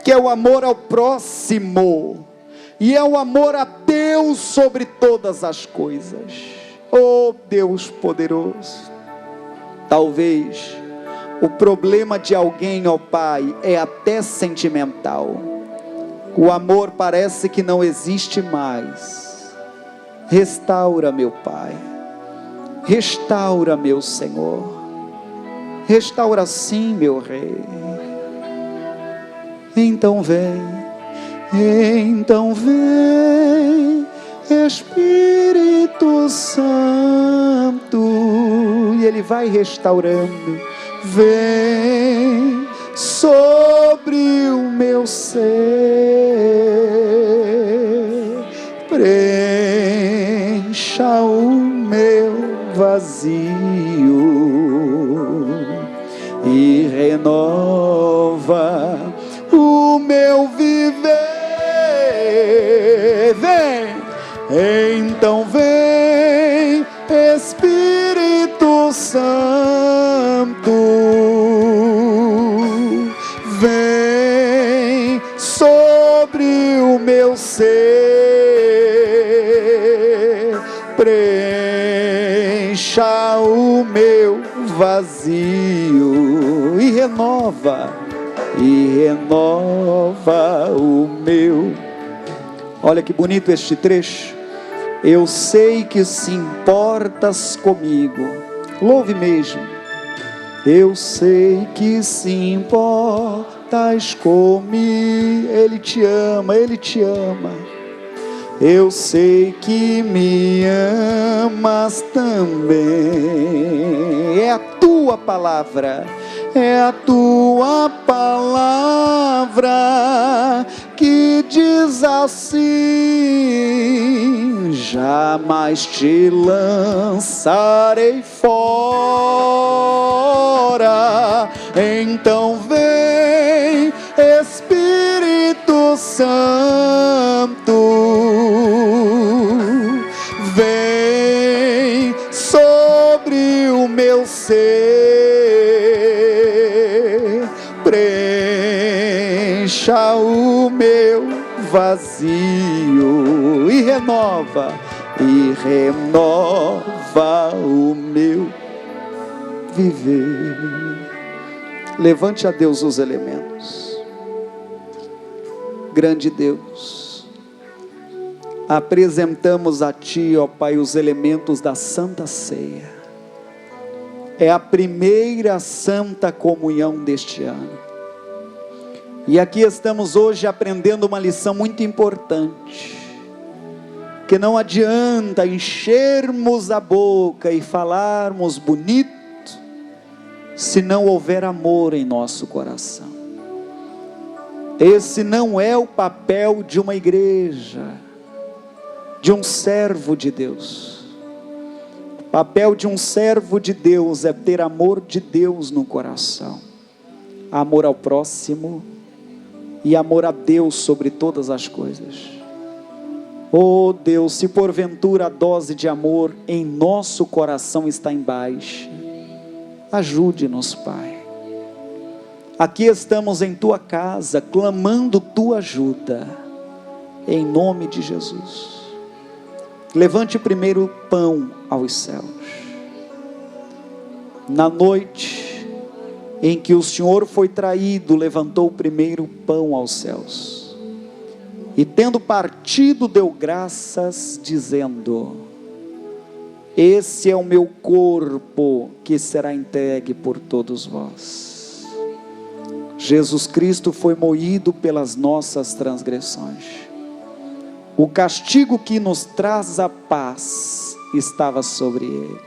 Que é o amor ao próximo. E é o amor a Deus sobre todas as coisas. Oh Deus poderoso. Talvez o problema de alguém, ó Pai, é até sentimental. O amor parece que não existe mais. Restaura, meu Pai. Restaura, meu Senhor. Restaura sim, meu Rei. Então vem, Espírito Santo. E Ele vai restaurando. Vem sobre o meu ser, preencha o meu vazio e renova o meu viver. Vem, então vem, Espírito Santo, vem sobre o meu ser, preencha o meu vazio e renova o meu Olha que bonito este trecho. Eu sei que se importas comigo. Louve mesmo. Eu sei que se importas comigo. Ele te ama, Ele te ama. Eu sei que me amas também. É a tua palavra, é a tua palavra que diz assim: jamais te lançarei fora. Então vem, Espírito Santo, vem sobre o meu ser, preencha o meu vazio e renova o meu viver. Levante a Deus os elementos. Grande Deus, apresentamos a Ti, ó Pai, os elementos da Santa Ceia. É a primeira Santa Comunhão deste ano. E aqui estamos hoje aprendendo uma lição muito importante. Que não adianta enchermos a boca e falarmos bonito, se não houver amor em nosso coração. Esse não é o papel de uma igreja, de um servo de Deus. O papel de um servo de Deus é ter amor de Deus no coração, amor ao próximo e amor a Deus sobre todas as coisas. Oh Deus, se porventura a dose de amor em nosso coração está em baixa, ajude-nos, Pai. Aqui estamos em Tua casa, clamando Tua ajuda, em nome de Jesus. Levante primeiro o pão aos céus. Na noite em que o Senhor foi traído, levantou o primeiro pão aos céus. E tendo partido, deu graças, dizendo: esse é o meu corpo que será entregue por todos vós. Jesus Cristo foi moído pelas nossas transgressões. O castigo que nos traz a paz estava sobre ele.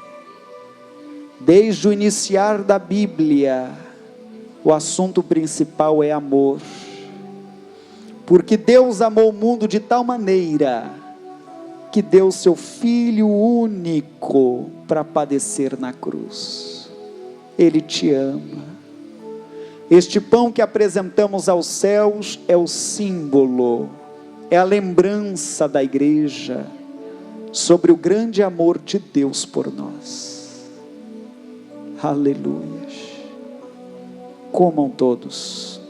Desde o iniciar da Bíblia, o assunto principal é amor. Porque Deus amou o mundo de tal maneira que deu seu Filho único para padecer na cruz. Ele te ama. Este pão que apresentamos aos céus é o símbolo, é a lembrança da igreja sobre o grande amor de Deus por nós. Aleluia. Comam todos.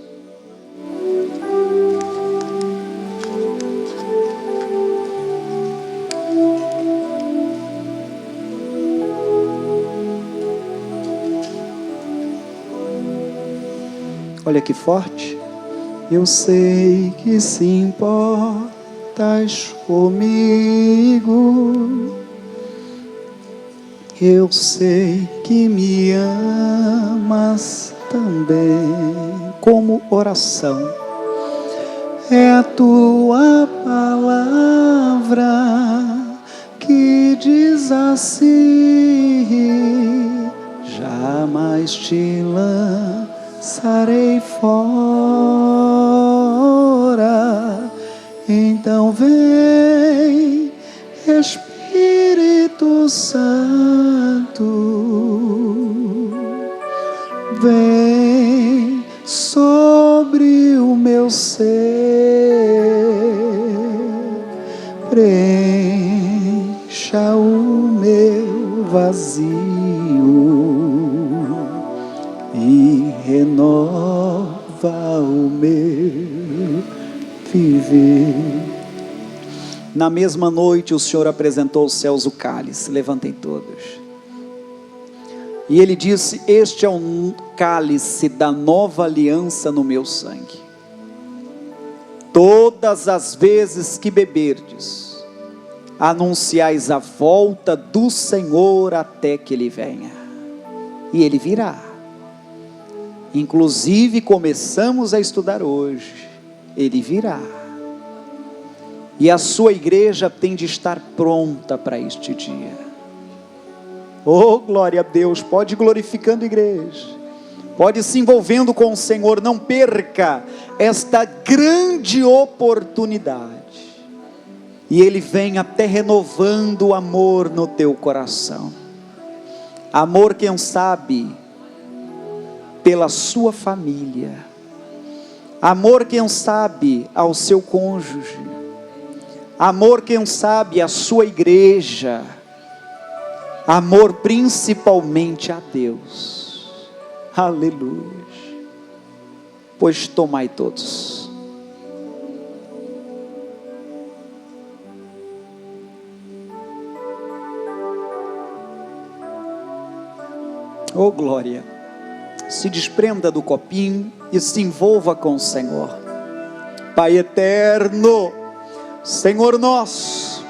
Olha que forte. Eu sei que se importas comigo. Eu sei que me amas também. Como oração. É a tua palavra que diz assim: jamais te lançarei fora. Então vem, Espírito Santo, vem sobre o meu ser, preencha o meu vazio e renova o meu viver. Na mesma noite o Senhor apresentou aos céus o cálice. Levantem todos. E ele disse: este é o cálice da nova aliança no meu sangue. todas as vezes que beberdes, anunciais a volta do Senhor até que Ele venha. E Ele virá. Inclusive começamos a estudar hoje, Ele virá. E a sua igreja tem de estar pronta para este dia. Oh, glória a Deus! Pode ir glorificando a igreja, pode ir se envolvendo com o Senhor. Não perca esta grande oportunidade. E Ele vem até renovando o amor no teu coração. Amor, quem sabe, pela sua família. Amor, quem sabe, ao seu cônjuge. Amor, quem sabe, à sua igreja. Amor principalmente a Deus. Aleluia. Pois tomai todos. Oh, glória. Se desprenda do copinho e se envolva com o Senhor. Pai eterno, Senhor nosso,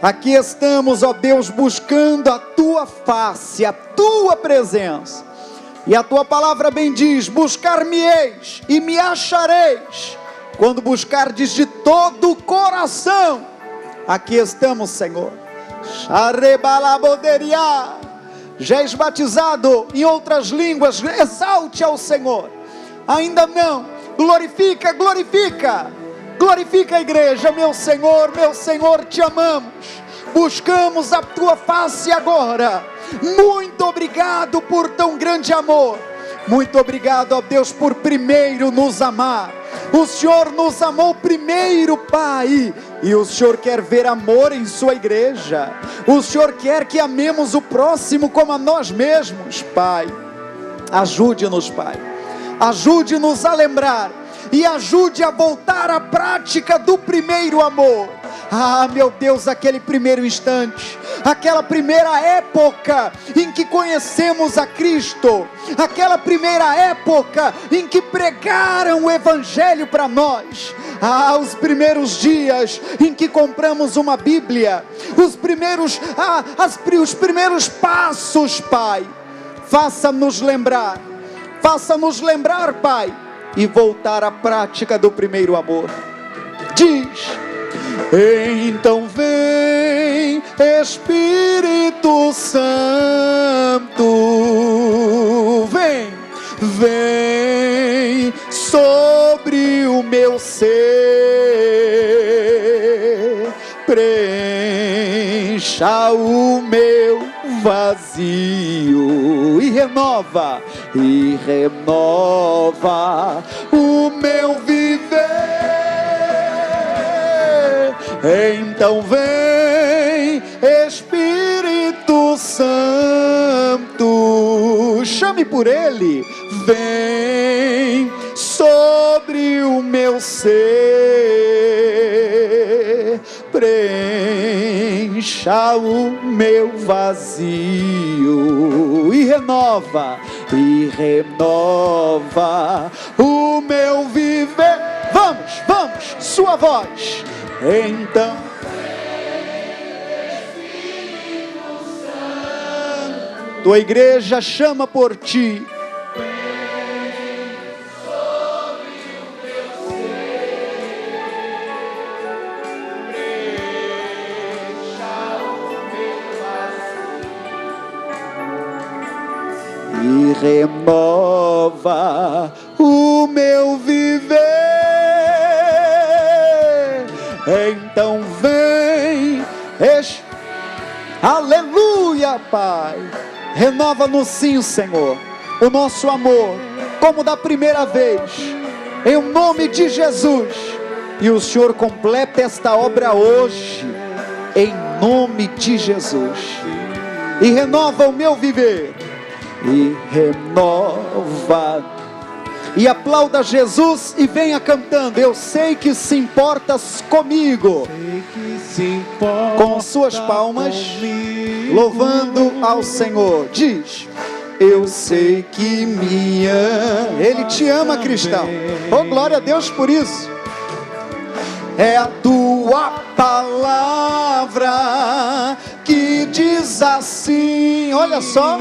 aqui estamos, ó Deus, buscando a Tua face, a Tua presença. E a Tua palavra bem diz: buscar-me-eis e me achareis, quando buscardes de todo o coração. Aqui estamos, Senhor. Xarebalaboderiá. Já és batizado em outras línguas, exalte ao Senhor. Ainda não, glorifica, glorifica. Glorifica a igreja, meu Senhor, te amamos. Buscamos a Tua face agora. Muito obrigado por tão grande amor. Muito obrigado, ó Deus, por primeiro nos amar. O Senhor nos amou primeiro, Pai. E o Senhor quer ver amor em sua igreja. O Senhor quer que amemos o próximo como a nós mesmos, Pai. Ajude-nos, Pai. Ajude-nos a lembrar. E ajude a voltar à prática do primeiro amor. Ah, meu Deus, aquele primeiro instante, aquela primeira época em que conhecemos a Cristo, aquela primeira época em que pregaram o Evangelho para nós. Ah, os primeiros dias em que compramos uma Bíblia, os primeiros passos, Pai. Faça-nos lembrar, Pai, e voltar à prática do primeiro amor. Diz: então vem Espírito Santo, vem sobre o meu ser, preencha o meu vazio e renova o meu viver. Então vem Espírito Santo, chame por Ele, vem sobre o meu ser, preencha o meu vazio e renova o meu viver. Vamos, sua voz. Então Espírito Santo, tua igreja chama por ti. E renova o meu viver. Então vem, aleluia, Pai. Renova-nos sim, Senhor, o nosso amor, como da primeira vez, em nome de Jesus. E o Senhor completa esta obra hoje, em nome de Jesus. E renova o meu viver. E renova. E aplauda Jesus e venha cantando. Eu sei que se importas comigo. Com suas palmas, louvando ao Senhor. Diz: eu sei que me ama. Ele te ama, cristão. Oh, glória a Deus por isso. é a tua palavra que diz assim, olha só: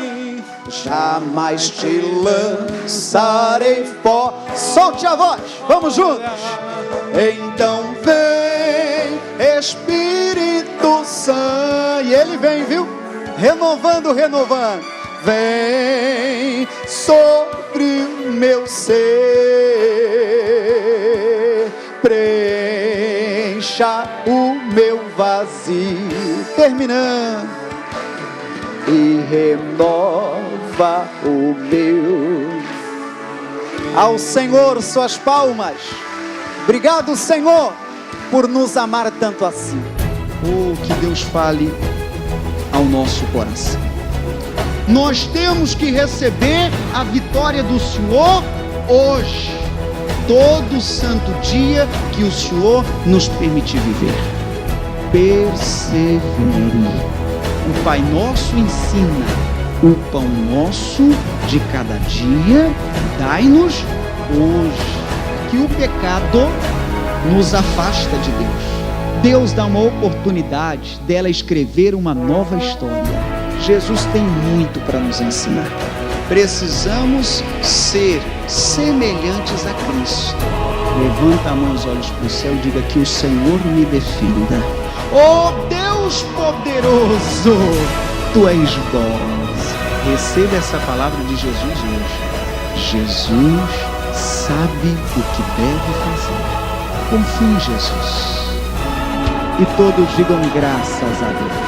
jamais te lançarei fora. Solte a voz, vamos juntos. Então vem Espírito Santo, e ele vem, viu? Renovando. Vem sobre o meu ser, preencha o meu vazio, terminando, e renova o meu. Ao Senhor suas palmas. Obrigado, Senhor, por nos amar tanto assim. Oh, que Deus fale ao nosso coração. Nós temos que receber a vitória do Senhor hoje, todo santo dia que o Senhor nos permite viver. Persevere. O Pai Nosso ensina: o pão nosso de cada dia dai-nos hoje. Que o pecado nos afasta de Deus. Deus dá uma oportunidade dela escrever uma nova história. Jesus tem muito para nos ensinar. Precisamos ser semelhantes a Cristo. Levanta a mão, os olhos para o céu e diga: que o Senhor me defenda. Oh Deus poderoso, Tu és bom. Receba essa palavra de Jesus hoje. Jesus sabe o que deve fazer. Confie em Jesus. E todos digam graças a Deus.